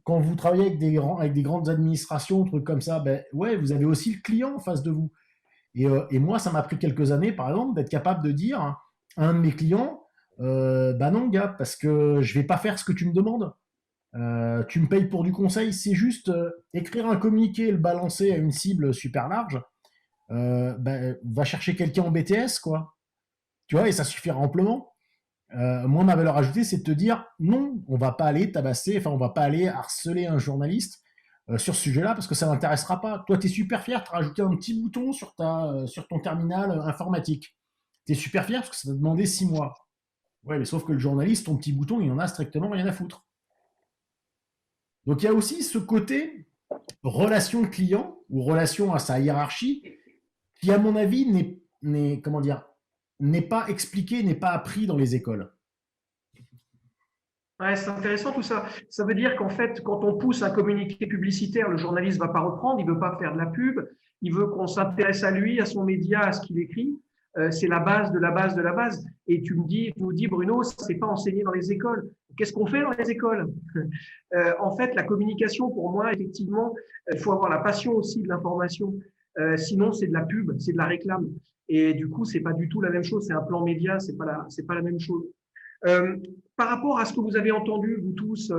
quand vous travaillez avec des grandes administrations, trucs comme ça, ben, ouais, vous avez aussi le client en face de vous. Et moi, ça m'a pris quelques années, par exemple, d'être capable de dire à un de mes clients, bah non, gars, parce que je vais pas faire ce que tu me demandes. Tu me payes pour du conseil, c'est juste écrire un communiqué et le balancer à une cible super large. Bah, va chercher quelqu'un en BTS, quoi. Tu vois, et ça suffira amplement. Moi, ma valeur ajoutée, c'est de te dire non, on va pas aller tabasser, enfin, on va pas aller harceler un journaliste sur ce sujet-là parce que ça n'intéressera pas. Toi, tu es super fier, tu as rajouté un petit bouton sur ton terminal informatique. Tu es super fier parce que ça t'a demandé 6 mois. Ouais, mais sauf que le journaliste, ton petit bouton, il en a strictement rien à foutre. Donc, il y a aussi ce côté relation client ou relation à sa hiérarchie qui, à mon avis, comment dire, n'est pas expliqué, n'est pas appris dans les écoles. Ouais, c'est intéressant tout ça. Ça veut dire qu'en fait, quand on pousse un communiqué publicitaire, le journaliste ne va pas reprendre, il ne veut pas faire de la pub, il veut qu'on s'intéresse à lui, à son média, à ce qu'il écrit. C'est la base de la base de la base. Et tu nous dis, Bruno, ça c'est pas enseigné dans les écoles. Qu'est-ce qu'on fait dans les écoles? En fait, la communication, pour moi, effectivement, il faut avoir la passion aussi de l'information. Sinon, c'est de la pub, c'est de la réclame. Et du coup, c'est pas du tout la même chose. C'est un plan média, c'est pas la même chose. Euh, Par rapport à ce que vous avez entendu, vous tous,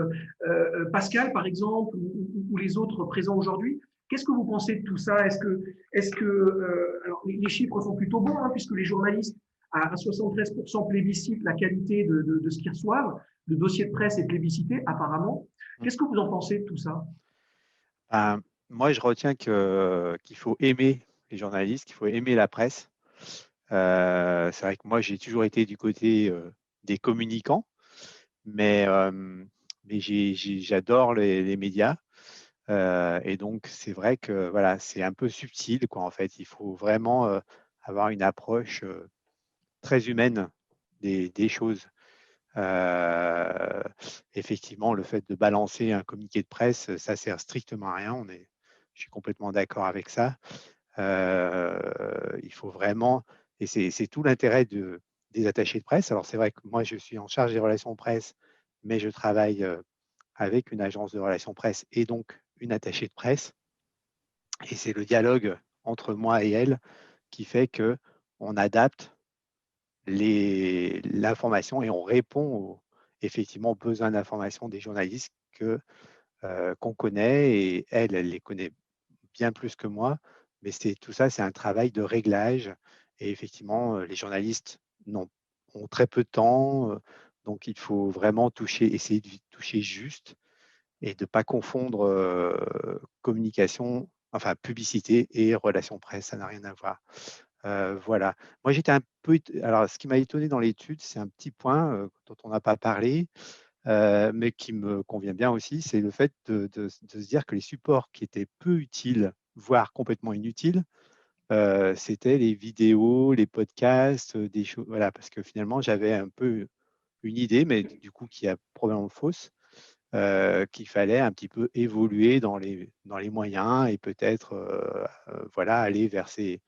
Pascal par exemple, ou les autres présents aujourd'hui, qu'est-ce que vous pensez de tout ça? Alors les chiffres sont plutôt bons, hein, puisque les journalistes à 73% plébiscitent la qualité de ce qu'ils reçoivent. Le dossier de presse est plébiscité, apparemment. Qu'est-ce que vous en pensez de tout ça? Moi, je retiens qu'il faut aimer les journalistes, qu'il faut aimer la presse. C'est vrai que moi, j'ai toujours été du côté des communicants, mais j'adore les médias. Et donc, c'est vrai que voilà, c'est un peu subtil, quoi, en fait. Il faut vraiment avoir une approche très humaine des choses. Effectivement, le fait de balancer un communiqué de presse, ça sert strictement à rien. Je suis complètement d'accord avec ça. Il faut vraiment, et c'est tout l'intérêt des attachés de presse. Alors c'est vrai que moi je suis en charge des relations presse, mais je travaille avec une agence de relations presse et donc une attachée de presse. Et c'est le dialogue entre moi et elle qui fait que on adapte l'information et on répond effectivement aux besoins d'information des journalistes qu'on connaît, et elle les connaît bien plus que moi, mais tout ça, c'est un travail de réglage. Et effectivement, les journalistes ont très peu de temps, Donc, il faut vraiment essayer de toucher juste et de ne pas confondre communication, enfin publicité et relations presse, ça n'a rien à voir. Voilà. Moi, j'étais un peu. Alors, ce qui m'a étonné dans l'étude, c'est un petit point dont on n'a pas parlé, mais qui me convient bien aussi, c'est le fait de se dire que les supports qui étaient peu utiles, voire complètement inutiles, c'était les vidéos, les podcasts, des choses. Voilà, parce que finalement, j'avais un peu une idée, mais du coup, qui est probablement fausse, qu'il fallait un petit peu évoluer dans les moyens et peut-être voilà, aller vers ces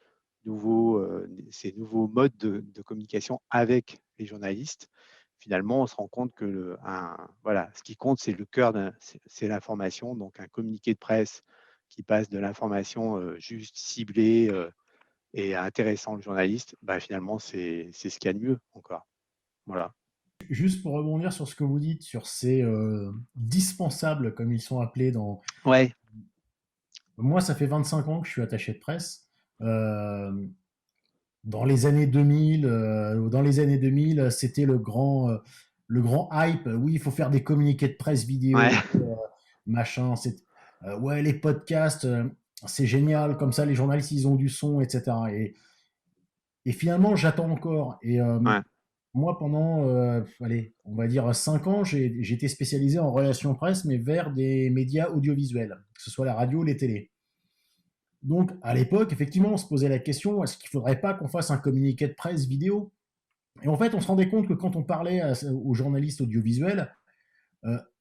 nouveaux modes de communication avec les journalistes. Finalement, on se rend compte que voilà, ce qui compte, c'est le cœur, c'est l'information. Donc, un communiqué de presse qui passe de l'information juste, ciblée et intéressant le journaliste, bah, finalement, c'est ce qu'il y a de mieux encore. Voilà. Juste pour rebondir sur ce que vous dites, sur ces dispensables, comme ils sont appelés dans... Ouais, Moi, ça fait 25 ans que je suis attaché de presse. Euh, Dans les années 2000, c'était le grand hype. Oui, il faut faire des communiqués de presse vidéo, ouais. machin. Ouais, les podcasts, c'est génial. Comme ça, les journalistes, ils ont du son, etc. Et finalement, j'attends encore. Et Ouais. moi, pendant, allez, on va dire 5 ans, j'ai été spécialisé en relations presse, mais vers des médias audiovisuels, que ce soit la radio, les télés. Donc, à l'époque, effectivement, on se posait la question, est-ce qu'il ne faudrait pas qu'on fasse un communiqué de presse vidéo? Et en fait, on se rendait compte que quand on parlait aux journalistes audiovisuels,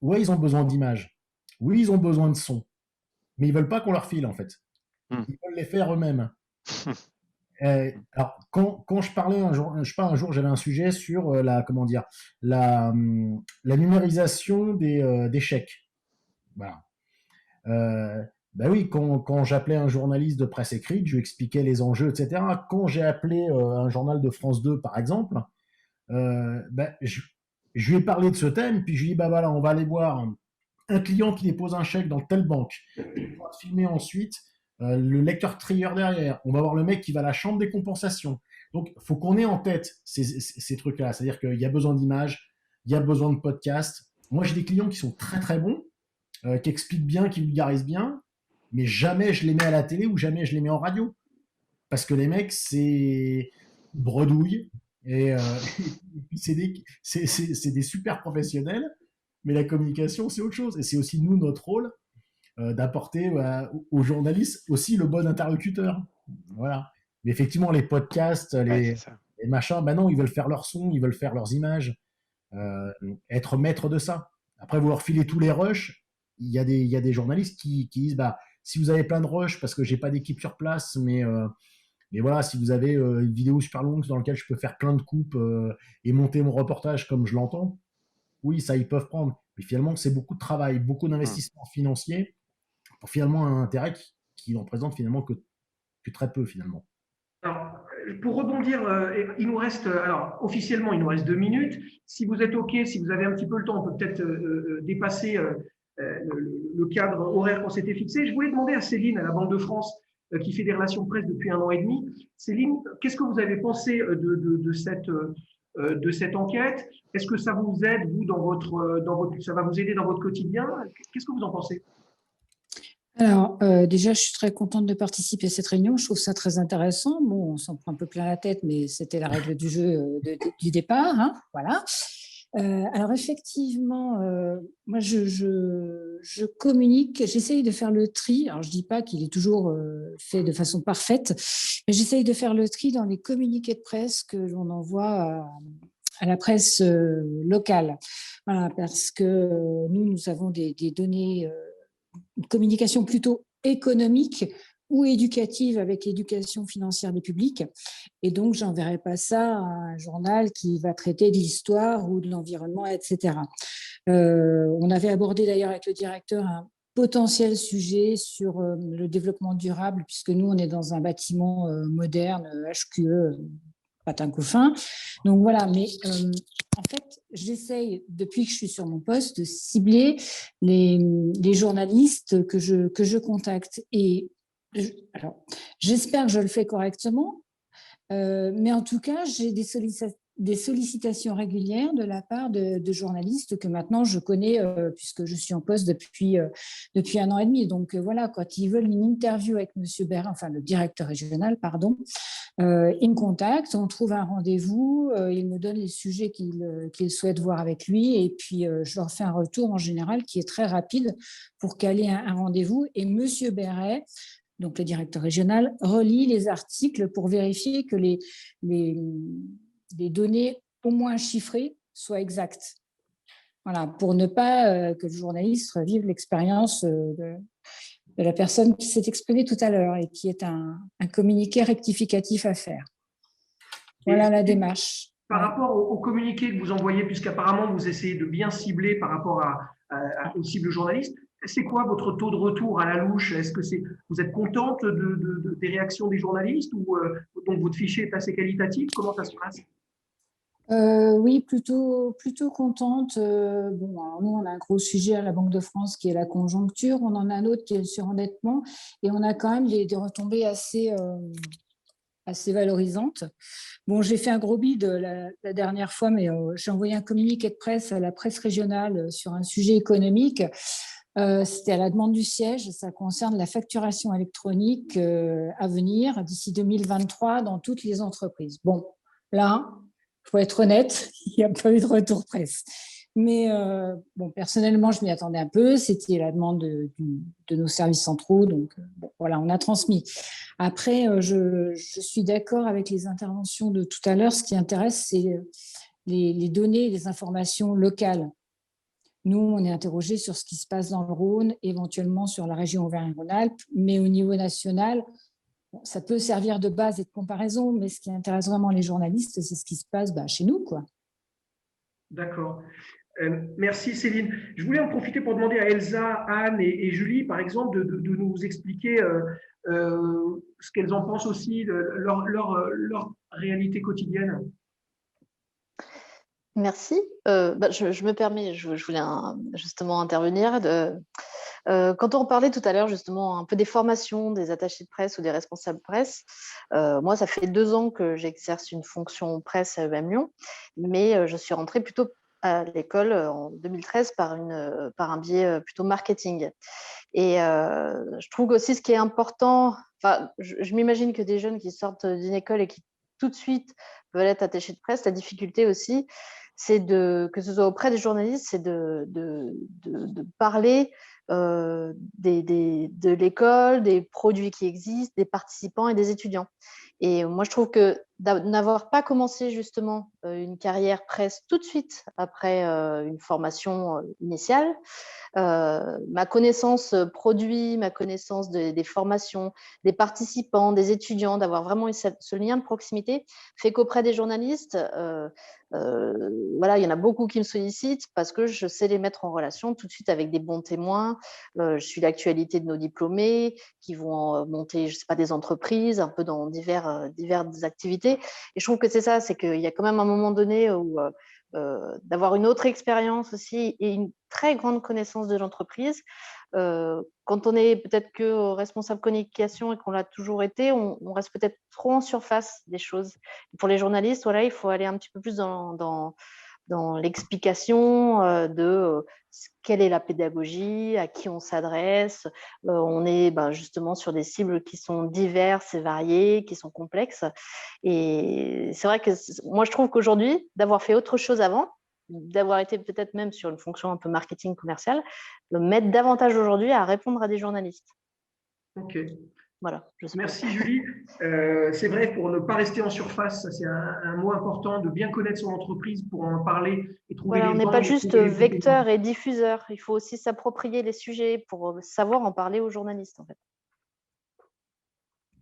ouais, ils ont besoin d'images. Oui, ils ont besoin de son. Mais ils ne veulent pas qu'on leur file, en fait. Hmm. Ils veulent les faire eux-mêmes. Alors, quand je parlais un jour, je sais pas, un jour, j'avais un sujet sur comment dire, la numérisation des chèques. Voilà. Ben oui, quand j'appelais un journaliste de presse écrite, je lui expliquais les enjeux, etc. Quand j'ai appelé un journal de France 2, par exemple, ben, je lui ai parlé de ce thème, puis je lui ai dit, bah voilà, on va aller voir un client qui dépose un chèque dans telle banque. On va filmer ensuite le lecteur trieur derrière. On va voir le mec qui va à la chambre des compensations. Donc, il faut qu'on ait en tête ces trucs-là. C'est-à-dire qu'il y a besoin d'images, il y a besoin de podcasts. Moi, j'ai des clients qui sont très très bons, qui expliquent bien, qui vulgarisent bien, mais jamais je les mets à la télé ou jamais je les mets en radio. Parce que les mecs, c'est bredouille. Et, c'est des super professionnels, mais la communication, c'est autre chose. Et c'est aussi nous, notre rôle, d'apporter aux journalistes aussi le bon interlocuteur. Voilà. Mais effectivement, les podcasts, Ouais, c'est ça. les machins, ben non, ils veulent faire leur son, ils veulent faire leurs images, être maître de ça. Après, vous leur filez tous les rushs, il y a des journalistes qui disent, bah, si vous avez plein de rushs, parce que j'ai pas d'équipe sur place, mais voilà, si vous avez une vidéo super longue dans laquelle je peux faire plein de coupes et monter mon reportage comme je l'entends, oui, ça, ils peuvent prendre. Mais finalement, c'est beaucoup de travail, beaucoup Hmm. d'investissements financiers pour finalement un intérêt qui n'en présente finalement que très peu finalement. Alors, pour rebondir, il nous reste, alors officiellement, il nous reste 2 minutes. Si vous êtes OK, si vous avez un petit peu le temps, on peut peut-être dépasser le cadre horaire qu'on s'était fixé. Je voulais demander à Céline, à la Banque de France, qui fait des relations presse depuis 1 an et demi. Céline, qu'est-ce que vous avez pensé de cette enquête? Est-ce que ça vous aide, vous, ça va vous aider dans votre quotidien? Qu'est-ce que vous en pensez? Alors, déjà, je suis très contente de participer à cette réunion. Je trouve ça très intéressant. Bon, on s'en prend un peu plein la tête, mais c'était la règle du jeu du départ. Hein, voilà. Alors, effectivement, moi, je communique, j'essaye de faire le tri. Alors, je ne dis pas qu'il est toujours fait de façon parfaite, mais j'essaye de faire le tri dans les communiqués de presse que l'on envoie à la presse locale. Voilà, parce que nous avons des données... une communication plutôt économique ou éducative avec l'éducation financière des publics. Et donc, je n'enverrai pas ça à un journal qui va traiter de l'histoire ou de l'environnement, etc. On avait abordé d'ailleurs avec le directeur un potentiel sujet sur le développement durable, puisque nous, on est dans un bâtiment moderne, HQE, patin couffin. Donc voilà, mais en fait, j'essaye, depuis que je suis sur mon poste, de cibler les journalistes que je contacte. Et alors, j'espère que je le fais correctement, mais en tout cas, j'ai des des sollicitations régulières de la part de journalistes que maintenant je connais puisque je suis en poste depuis 1 an et demi. Donc voilà, quand ils veulent une interview avec M. Bérin, enfin le directeur régional, pardon, ils me contactent, on trouve un rendez-vous, il me donne les sujets qu'il souhaite voir avec lui et puis je leur fais un retour en général qui est très rapide pour caler un rendez-vous. Et M. Béret, donc le directeur régional, relit les articles pour vérifier que les données au moins chiffrées soient exactes. Voilà, pour ne pas que le journaliste revive l'expérience de la personne qui s'est exprimée tout à l'heure et qui est un communiqué rectificatif à faire. Voilà la démarche. Par rapport au communiqué que vous envoyez, puisqu'apparemment vous essayez de bien cibler par rapport aux cibles journalistes, c'est quoi votre taux de retour à la louche? Est-ce que vous êtes contente des réactions des journalistes ou donc votre fichier est assez qualitatif? Comment ça se passe? Oui, plutôt contente. Bon, alors nous, on a un gros sujet à la Banque de France qui est la conjoncture. On en a un autre qui est le surendettement. Et on a quand même des retombées assez valorisantes. Bon, j'ai fait un gros bid la dernière fois, mais j'ai envoyé un communiqué de presse à la presse régionale sur un sujet économique. C'était à la demande du siège. Ça concerne la facturation électronique à venir d'ici 2023 dans toutes les entreprises. Bon, là, il faut être honnête, il n'y a pas eu de retour presse. Mais bon, personnellement, je m'y attendais un peu. C'était la demande de nos services centraux. Donc, bon, voilà, on a transmis. Après, je suis d'accord avec les interventions de tout à l'heure. Ce qui intéresse, c'est les données, les informations locales. Nous, on est interrogés sur ce qui se passe dans le Rhône, éventuellement sur la région Auvergne-Rhône-Alpes, mais au niveau national, ça peut servir de base et de comparaison, mais ce qui intéresse vraiment les journalistes, c'est ce qui se passe chez nous, quoi. D'accord. Merci Céline. Je voulais en profiter pour demander à Elsa, Anne et Julie, par exemple, de nous expliquer ce qu'elles en pensent aussi, leur réalité quotidienne. Merci. Je me permets, je voulais justement intervenir. Quand on parlait tout à l'heure justement un peu des formations des attachés de presse ou des responsables presse, moi ça fait 2 ans que j'exerce une fonction presse à EM Lyon, mais je suis rentrée plutôt à l'école en 2013 par un biais plutôt marketing. Et je trouve aussi ce qui est important, je m'imagine que des jeunes qui sortent d'une école et qui tout de suite veulent être attachés de presse, la difficulté aussi, c'est que ce soit auprès des journalistes, c'est de parler de l'école, des produits qui existent, des participants et des étudiants. Et moi, je trouve que n'avoir pas commencé justement une carrière presse tout de suite après une formation initiale, ma connaissance produit, ma connaissance des formations, des participants, des étudiants, d'avoir vraiment eu ce lien de proximité, fait qu'auprès des journalistes, voilà, il y en a beaucoup qui me sollicitent parce que je sais les mettre en relation tout de suite avec des bons témoins. Je suis l'actualité de nos diplômés qui vont monter, je sais pas, des entreprises, un peu dans diverses activités. Et je trouve que c'est ça, c'est qu'il y a quand même un moment donné où d'avoir une autre expérience aussi et une très grande connaissance de l'entreprise. Quand on est peut-être que responsable communication et qu'on l'a toujours été, on reste peut-être trop en surface des choses. Et pour les journalistes, voilà, il faut aller un petit peu plus dans l'explication de quelle est la pédagogie, à qui on s'adresse. On est justement sur des cibles qui sont diverses et variées, qui sont complexes. Et c'est vrai que moi, je trouve qu'aujourd'hui, d'avoir fait autre chose avant, d'avoir été peut-être même sur une fonction un peu marketing commercial, m'aide davantage aujourd'hui à répondre à des journalistes. Ok. Voilà, merci Julie. C'est vrai, pour ne pas rester en surface, c'est un mot important, de bien connaître son entreprise pour en parler et trouver voilà, les on n'est bancs, pas juste vecteur et diffuseur, il faut aussi s'approprier les sujets pour savoir en parler aux journalistes en fait.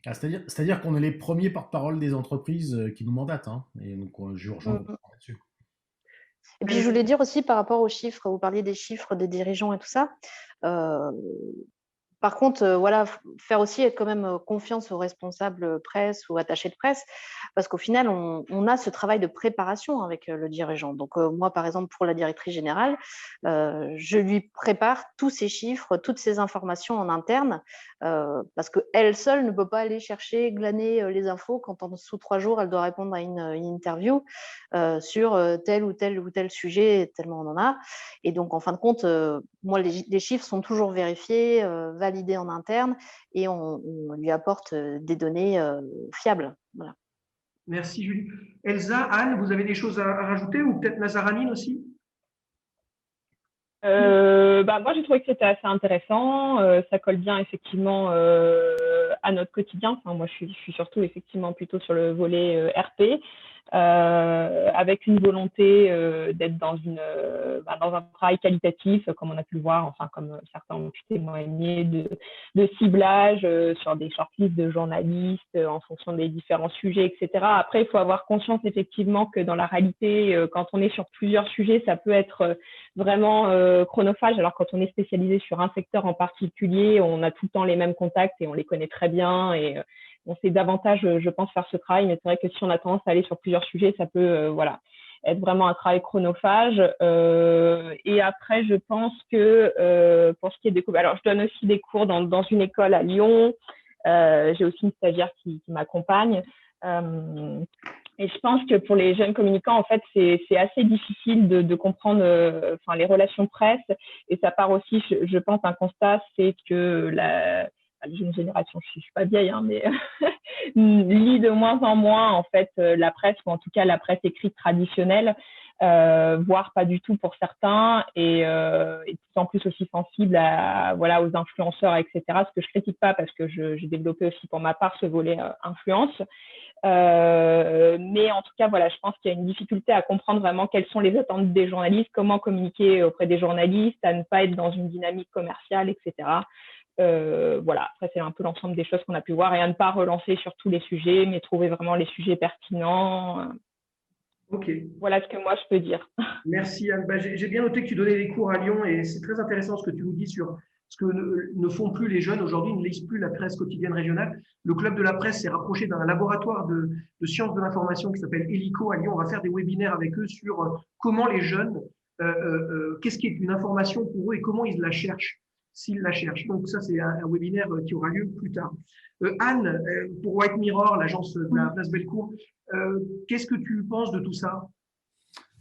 Ah, c'est-à-dire qu'on est les premiers porte-parole des entreprises qui nous mandatent, hein, et donc je rejoins là-dessus. Et puis je voulais dire aussi par rapport aux chiffres, vous parliez des chiffres des dirigeants et tout ça. Par contre, voilà, faire aussi quand même confiance aux responsables presse ou attachés de presse, parce qu'au final, on a ce travail de préparation avec le dirigeant. Donc moi, par exemple, pour la directrice générale, je lui prépare tous ces chiffres, toutes ces informations en interne parce qu'elle seule ne peut pas aller chercher, glaner les infos quand sous 3 jours, elle doit répondre à une interview sur tel ou tel sujet, tellement on en a. Et donc, en fin de compte, moi, les chiffres sont toujours vérifiés, validés en interne, et on lui apporte des données fiables. Voilà. Merci Julie. Elsa, Anne, vous avez des choses à rajouter ou peut-être Nazaranine aussi? Moi, j'ai trouvé que c'était assez intéressant. Ça colle bien effectivement à notre quotidien. Enfin, moi, je suis surtout effectivement plutôt sur le volet RP, avec une volonté d'être dans un travail qualitatif, comme on a pu le voir, enfin comme certains ont pu témoigner, de ciblage sur des shortlists de journalistes en fonction des différents sujets, etc. Après, il faut avoir conscience effectivement que dans la réalité, quand on est sur plusieurs sujets, ça peut être vraiment chronophage. Alors quand on est spécialisé sur un secteur en particulier, on a tout le temps les mêmes contacts et on les connaît très bien, et on sait davantage, je pense, faire ce travail. Mais c'est vrai que si on a tendance à aller sur plusieurs sujets, ça peut être vraiment un travail chronophage. Et après, je pense que pour ce qui est des cours, alors je donne aussi des cours dans une école à Lyon. J'ai aussi une stagiaire qui m'accompagne. Et je pense que pour les jeunes communicants, en fait, c'est assez difficile de comprendre les relations presse. Et ça part aussi, je pense, un constat, c'est que la jeune génération, je ne suis pas vieille, mais lit de moins en moins, en fait, la presse, ou en tout cas la presse écrite traditionnelle, voire pas du tout pour certains, et de plus en plus aussi sensible aux influenceurs, etc. Ce que je critique pas, parce que j'ai développé aussi pour ma part ce volet influence. Mais en tout cas, je pense qu'il y a une difficulté à comprendre vraiment quelles sont les attentes des journalistes, comment communiquer auprès des journalistes, à ne pas être dans une dynamique commerciale, etc. Après, c'est un peu l'ensemble des choses qu'on a pu voir, et à ne pas relancer sur tous les sujets, mais trouver vraiment les sujets pertinents. Ok. Voilà ce que moi, je peux dire. Merci Anne. J'ai bien noté que tu donnais des cours à Lyon, et c'est très intéressant ce que tu nous dis sur ce que ne font plus les jeunes aujourd'hui, ne lisent plus la presse quotidienne régionale. Le club de la presse s'est rapproché d'un laboratoire de sciences de l'information qui s'appelle Helico à Lyon. On va faire des webinaires avec eux sur comment les jeunes, qu'est-ce qui est une information pour eux et comment ils la cherchent, s'ils la cherchent. Donc ça, c'est un webinaire qui aura lieu plus tard. Anne, pour White Mirror, l'agence de la place Bellecour, qu'est-ce que tu penses de tout ça?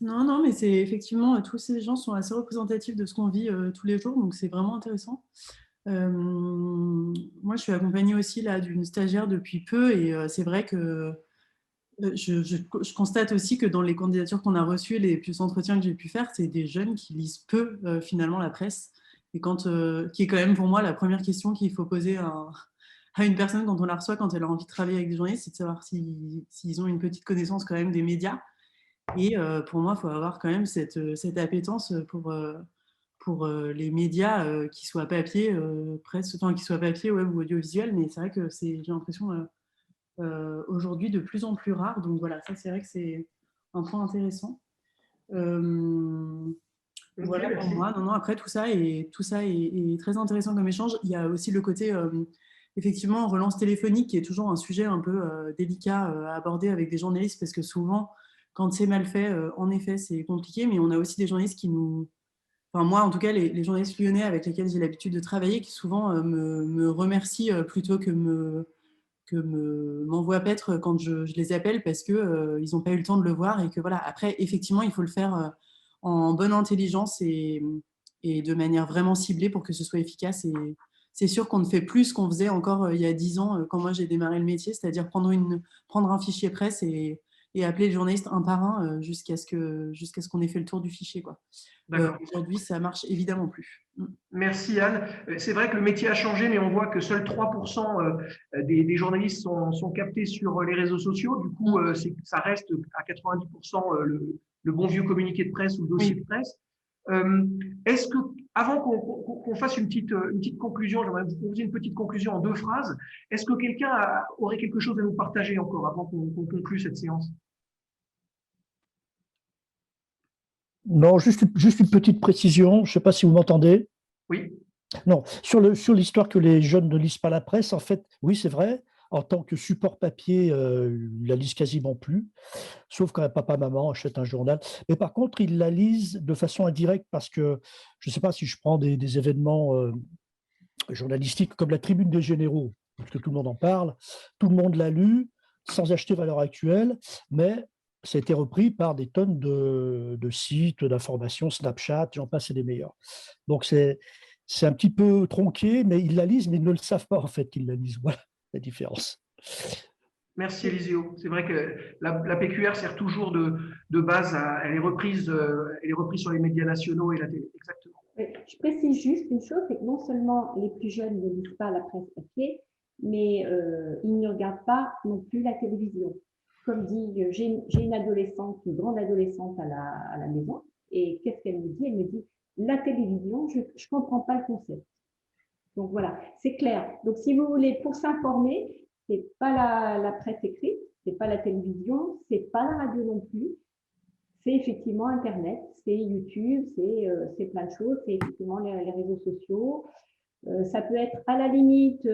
Non, mais c'est effectivement, tous ces gens sont assez représentatifs de ce qu'on vit tous les jours, donc c'est vraiment intéressant. Moi, je suis accompagnée aussi là d'une stagiaire depuis peu, et c'est vrai que je constate aussi que dans les candidatures qu'on a reçues, les plus entretiens que j'ai pu faire, c'est des jeunes qui lisent peu finalement la presse, et qui est quand même pour moi la première question qu'il faut poser à une personne quand on la reçoit, quand elle a envie de travailler avec des journalistes, c'est de savoir s'ils ont une petite connaissance quand même des médias. Et pour moi, il faut avoir quand même cette appétence pour les médias, qui soient papier, qui soient papier, web ou audiovisuel. Mais c'est vrai que j'ai l'impression aujourd'hui de plus en plus rare. Donc voilà, ça c'est vrai que c'est un point intéressant. Voilà pour moi. Non, après tout ça est très intéressant comme échange. Il y a aussi le côté effectivement relance téléphonique, qui est toujours un sujet un peu délicat à aborder avec des journalistes, parce que souvent, quand c'est mal fait, en effet, c'est compliqué, mais on a aussi des journalistes qui nous... Enfin, moi, en tout cas, les journalistes lyonnais avec lesquels j'ai l'habitude de travailler, qui souvent me remercient plutôt que m'envoient paître quand je les appelle, parce qu'ils n'ont pas eu le temps de le voir, et que voilà. Après, effectivement, il faut le faire en bonne intelligence et de manière vraiment ciblée pour que ce soit efficace. Et c'est sûr qu'on ne fait plus ce qu'on faisait encore il y a 10 ans, quand moi j'ai démarré le métier, c'est-à-dire prendre un fichier presse et appeler les journalistes un par un jusqu'à ce qu'on ait fait le tour du fichier, quoi. Aujourd'hui, ça marche évidemment plus. Merci Anne. C'est vrai que le métier a changé, mais on voit que seuls 3% des journalistes sont captés sur les réseaux sociaux. Du coup, ça reste à 90% le bon vieux communiqué de presse ou le dossier de presse. Est-ce que, avant qu'on fasse une petite conclusion, j'aimerais vous proposer une petite conclusion en 2 phrases. Est-ce que quelqu'un aurait quelque chose à nous partager encore avant qu'on conclue cette séance? Non, juste une petite précision. Je ne sais pas si vous m'entendez. Oui. Non, sur l'histoire que les jeunes ne lisent pas la presse, en fait, oui, c'est vrai. En tant que support papier, ils la lisent quasiment plus, sauf quand papa, maman achètent un journal. Mais par contre, ils la lisent de façon indirecte, parce que je ne sais pas si je prends des événements journalistique comme la Tribune des Généraux, parce que tout le monde en parle, tout le monde l'a lu, sans acheter valeur actuelle, mais ça a été repris par des tonnes de sites, d'informations, Snapchat, j'en passe, et des meilleurs. Donc c'est un petit peu tronqué, mais ils la lisent, mais ils ne le savent pas en fait qu'ils la lisent. Voilà la différence. Merci Eliseo. C'est vrai que la PQR sert toujours de base, elle est reprise sur les médias nationaux et la télé. Exactement. Je précise juste une chose, c'est que non seulement les plus jeunes ne lisent pas la presse papier, mais ils ne regardent pas non plus la télévision. Comme dit, j'ai une adolescente, une grande adolescente à la maison, et qu'est-ce qu'elle me dit? Elle me dit, la télévision, je ne comprends pas le concept. Donc voilà, c'est clair. Donc si vous voulez, pour s'informer, ce n'est pas la presse écrite, ce n'est pas la télévision, ce n'est pas la radio non plus. C'est effectivement Internet, c'est YouTube, c'est plein de choses, c'est effectivement les réseaux sociaux. Ça peut être à la limite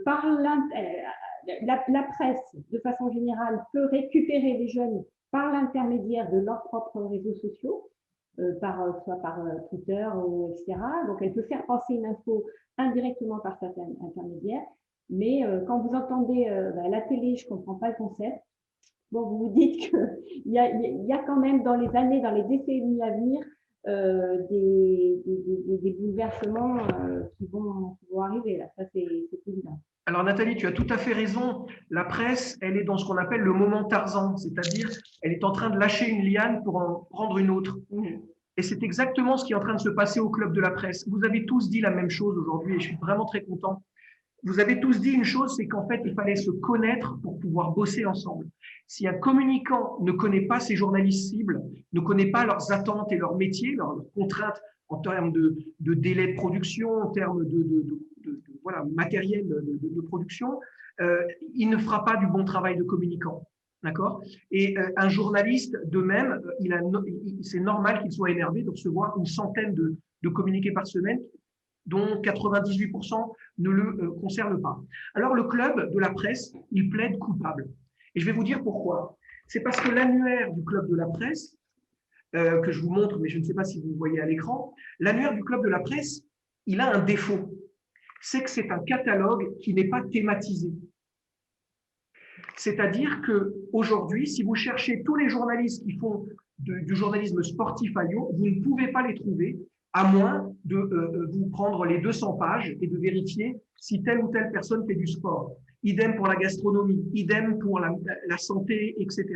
par la presse, de façon générale, peut récupérer les jeunes par l'intermédiaire de leurs propres réseaux sociaux, soit par Twitter, etc. Donc, elle peut faire passer une info indirectement par cet intermédiaire. Mais quand vous entendez la télé, je ne comprends pas le concept, bon, vous vous dites qu'il y a quand même dans les années, dans les décennies à venir, des bouleversements qui vont arriver. Là. Ça, c'est évident. Alors Nathalie, tu as tout à fait raison. La presse, elle est dans ce qu'on appelle le moment Tarzan, c'est-à-dire elle est en train de lâcher une liane pour en prendre une autre. Et c'est exactement ce qui est en train de se passer au Club de la Presse. Vous avez tous dit la même chose aujourd'hui et je suis vraiment très content. Vous avez tous dit une chose, c'est qu'en fait, il fallait se connaître pour pouvoir bosser ensemble. Si un communicant ne connaît pas ses journalistes cibles, ne connaît pas leurs attentes et leurs métiers, leurs contraintes en termes de délai de production, en termes de matériel de production, il ne fera pas du bon travail de communicant. D'accord ? Et un journaliste, de même, c'est normal qu'il soit énervé de recevoir une centaine de communiqués par semaine, dont 98% ne le concernent pas. Alors, le Club de la Presse, il plaide coupable. Et je vais vous dire pourquoi. C'est parce que l'annuaire du Club de la Presse, que je vous montre, mais je ne sais pas si vous le voyez à l'écran, l'annuaire du Club de la Presse, il a un défaut. C'est que c'est un catalogue qui n'est pas thématisé. C'est-à-dire qu'aujourd'hui, si vous cherchez tous les journalistes qui font du journalisme sportif à Lyon, vous ne pouvez pas les trouver, à moins de vous prendre les 200 pages et de vérifier si telle ou telle personne fait du sport. Idem pour la gastronomie, idem pour la santé, etc.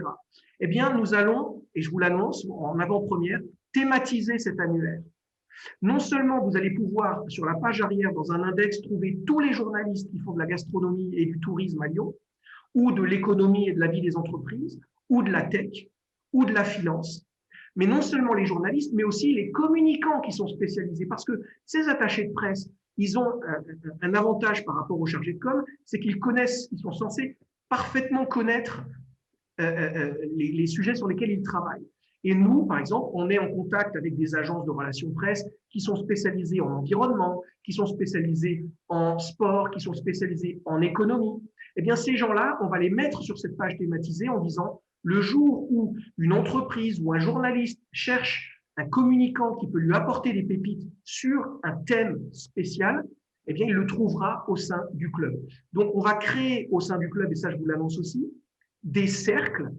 Eh bien, nous allons, et je vous l'annonce en avant-première, thématiser cet annuaire. Non seulement vous allez pouvoir, sur la page arrière, dans un index, trouver tous les journalistes qui font de la gastronomie et du tourisme à Lyon, ou de l'économie et de la vie des entreprises, ou de la tech, ou de la finance. Mais non seulement les journalistes, mais aussi les communicants qui sont spécialisés. Parce que ces attachés de presse, ils ont un avantage par rapport aux chargés de com, c'est qu'ils connaissent, ils sont censés parfaitement connaître les sujets sur lesquels ils travaillent. Et nous, par exemple, on est en contact avec des agences de relations presse qui sont spécialisées en environnement, qui sont spécialisées en sport, qui sont spécialisées en économie. Eh bien, ces gens-là, on va les mettre sur cette page thématisée en disant le jour où une entreprise ou un journaliste cherche un communicant qui peut lui apporter des pépites sur un thème spécial, eh bien, il le trouvera au sein du club. Donc, on va créer au sein du club, et ça, je vous l'annonce aussi, des cercles,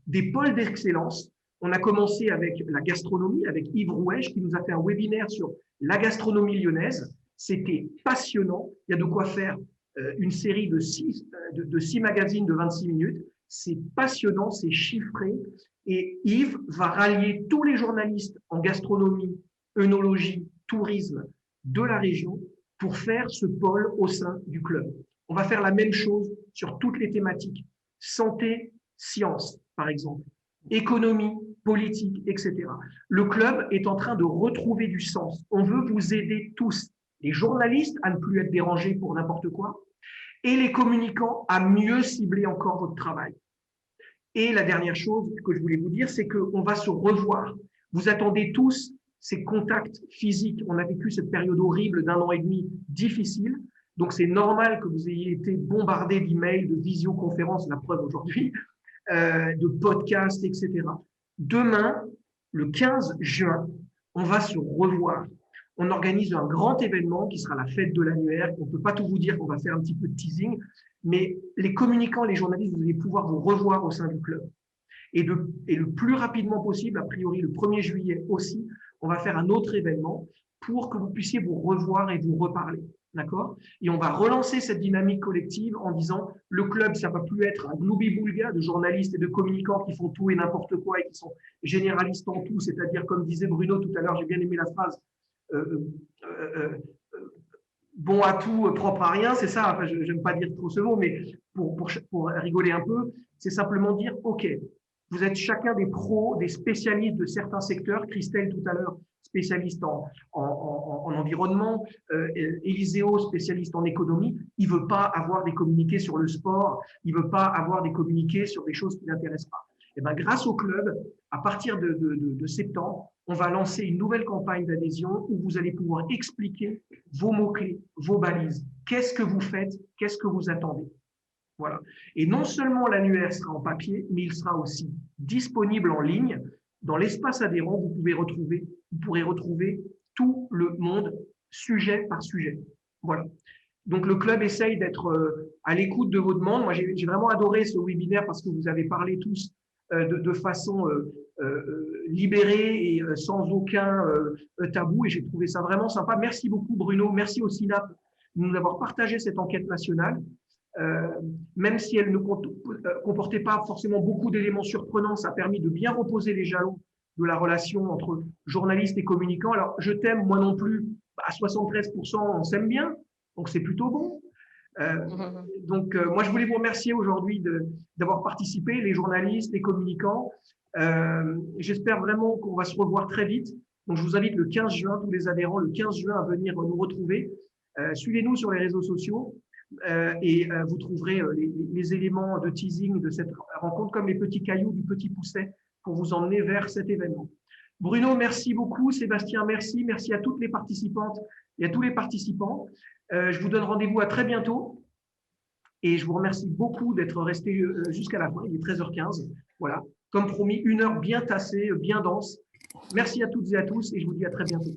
des pôles d'excellence. On a commencé avec la gastronomie, avec Yves Rouège, qui nous a fait un webinaire sur la gastronomie lyonnaise. C'était passionnant. Il y a de quoi faire une série de 6 magazines de 26 minutes. C'est passionnant, c'est chiffré. Et Yves va rallier tous les journalistes en gastronomie, œnologie, tourisme de la région pour faire ce pôle au sein du club. On va faire la même chose sur toutes les thématiques. Santé, sciences, par exemple. Économie, politique, etc. Le club est en train de retrouver du sens. On veut vous aider tous, les journalistes à ne plus être dérangés pour n'importe quoi, et les communicants à mieux cibler encore votre travail. Et la dernière chose que je voulais vous dire, c'est qu'on va se revoir. Vous attendez tous ces contacts physiques. On a vécu cette période horrible d'1 an et demi difficile. Donc, c'est normal que vous ayez été bombardés d'emails, de visioconférences, la preuve aujourd'hui, de podcasts, etc. Demain, le 15 juin, on va se revoir. on organise un grand événement qui sera la fête de l'annuaire. On ne peut pas tout vous dire, qu'on va faire un petit peu de teasing, mais les communicants, les journalistes, vous allez pouvoir vous revoir au sein du club. Et le plus rapidement possible, a priori le 1er juillet aussi, on va faire un autre événement pour que vous puissiez vous revoir et vous reparler. D'accord? Et on va relancer cette dynamique collective en disant le club, ça ne va plus être un gloubi-boulga de journalistes et de communicants qui font tout et n'importe quoi et qui sont généralistes en tout, c'est-à-dire, comme disait Bruno tout à l'heure, j'ai bien aimé la phrase, bon à tout, propre à rien, c'est ça, enfin, je n'aime pas dire trop ce mot, mais pour rigoler un peu, c'est simplement dire, OK, vous êtes chacun des pros, des spécialistes de certains secteurs, Christelle tout à l'heure, spécialiste en environnement, Éliseo, spécialiste en économie, il ne veut pas avoir des communiqués sur le sport, il ne veut pas avoir des communiqués sur des choses qui ne l'intéressent pas. Et bien, grâce au club, à partir de septembre, on va lancer une nouvelle campagne d'adhésion où vous allez pouvoir expliquer vos mots-clés, vos balises. Qu'est-ce que vous faites? Qu'est-ce que vous attendez? Voilà. Et non seulement l'annuaire sera en papier, mais il sera aussi disponible en ligne. Dans l'espace adhérent, vous pourrez retrouver tout le monde, sujet par sujet. Voilà. Donc, le club essaye d'être à l'écoute de vos demandes. Moi, j'ai vraiment adoré ce webinaire parce que vous avez parlé tous de façon libérée et sans aucun tabou. Et j'ai trouvé ça vraiment sympa. Merci beaucoup, Bruno. Merci au SINAP de nous avoir partagé cette enquête nationale. Même si elle ne comportait pas forcément beaucoup d'éléments surprenants, ça a permis de bien reposer les jalons de la relation entre journalistes et communicants. Alors, je t'aime, moi non plus, à 73%, on s'aime bien, donc c'est plutôt bon. Moi, je voulais vous remercier aujourd'hui d'avoir participé, les journalistes, les communicants. J'espère vraiment qu'on va se revoir très vite. Donc, je vous invite le 15 juin, tous les adhérents, le 15 juin, à venir nous retrouver. Suivez-nous sur les réseaux sociaux. Et vous trouverez les éléments de teasing de cette rencontre comme les petits cailloux du petit pousset pour vous emmener vers cet événement. Bruno, merci beaucoup. Sébastien, merci. Merci à toutes les participantes et à tous les participants. Je vous donne rendez-vous à très bientôt et je vous remercie beaucoup d'être restés jusqu'à la fin. Il est 13h15. Voilà. Comme promis, une heure bien tassée, bien dense. Merci à toutes et à tous et je vous dis à très bientôt.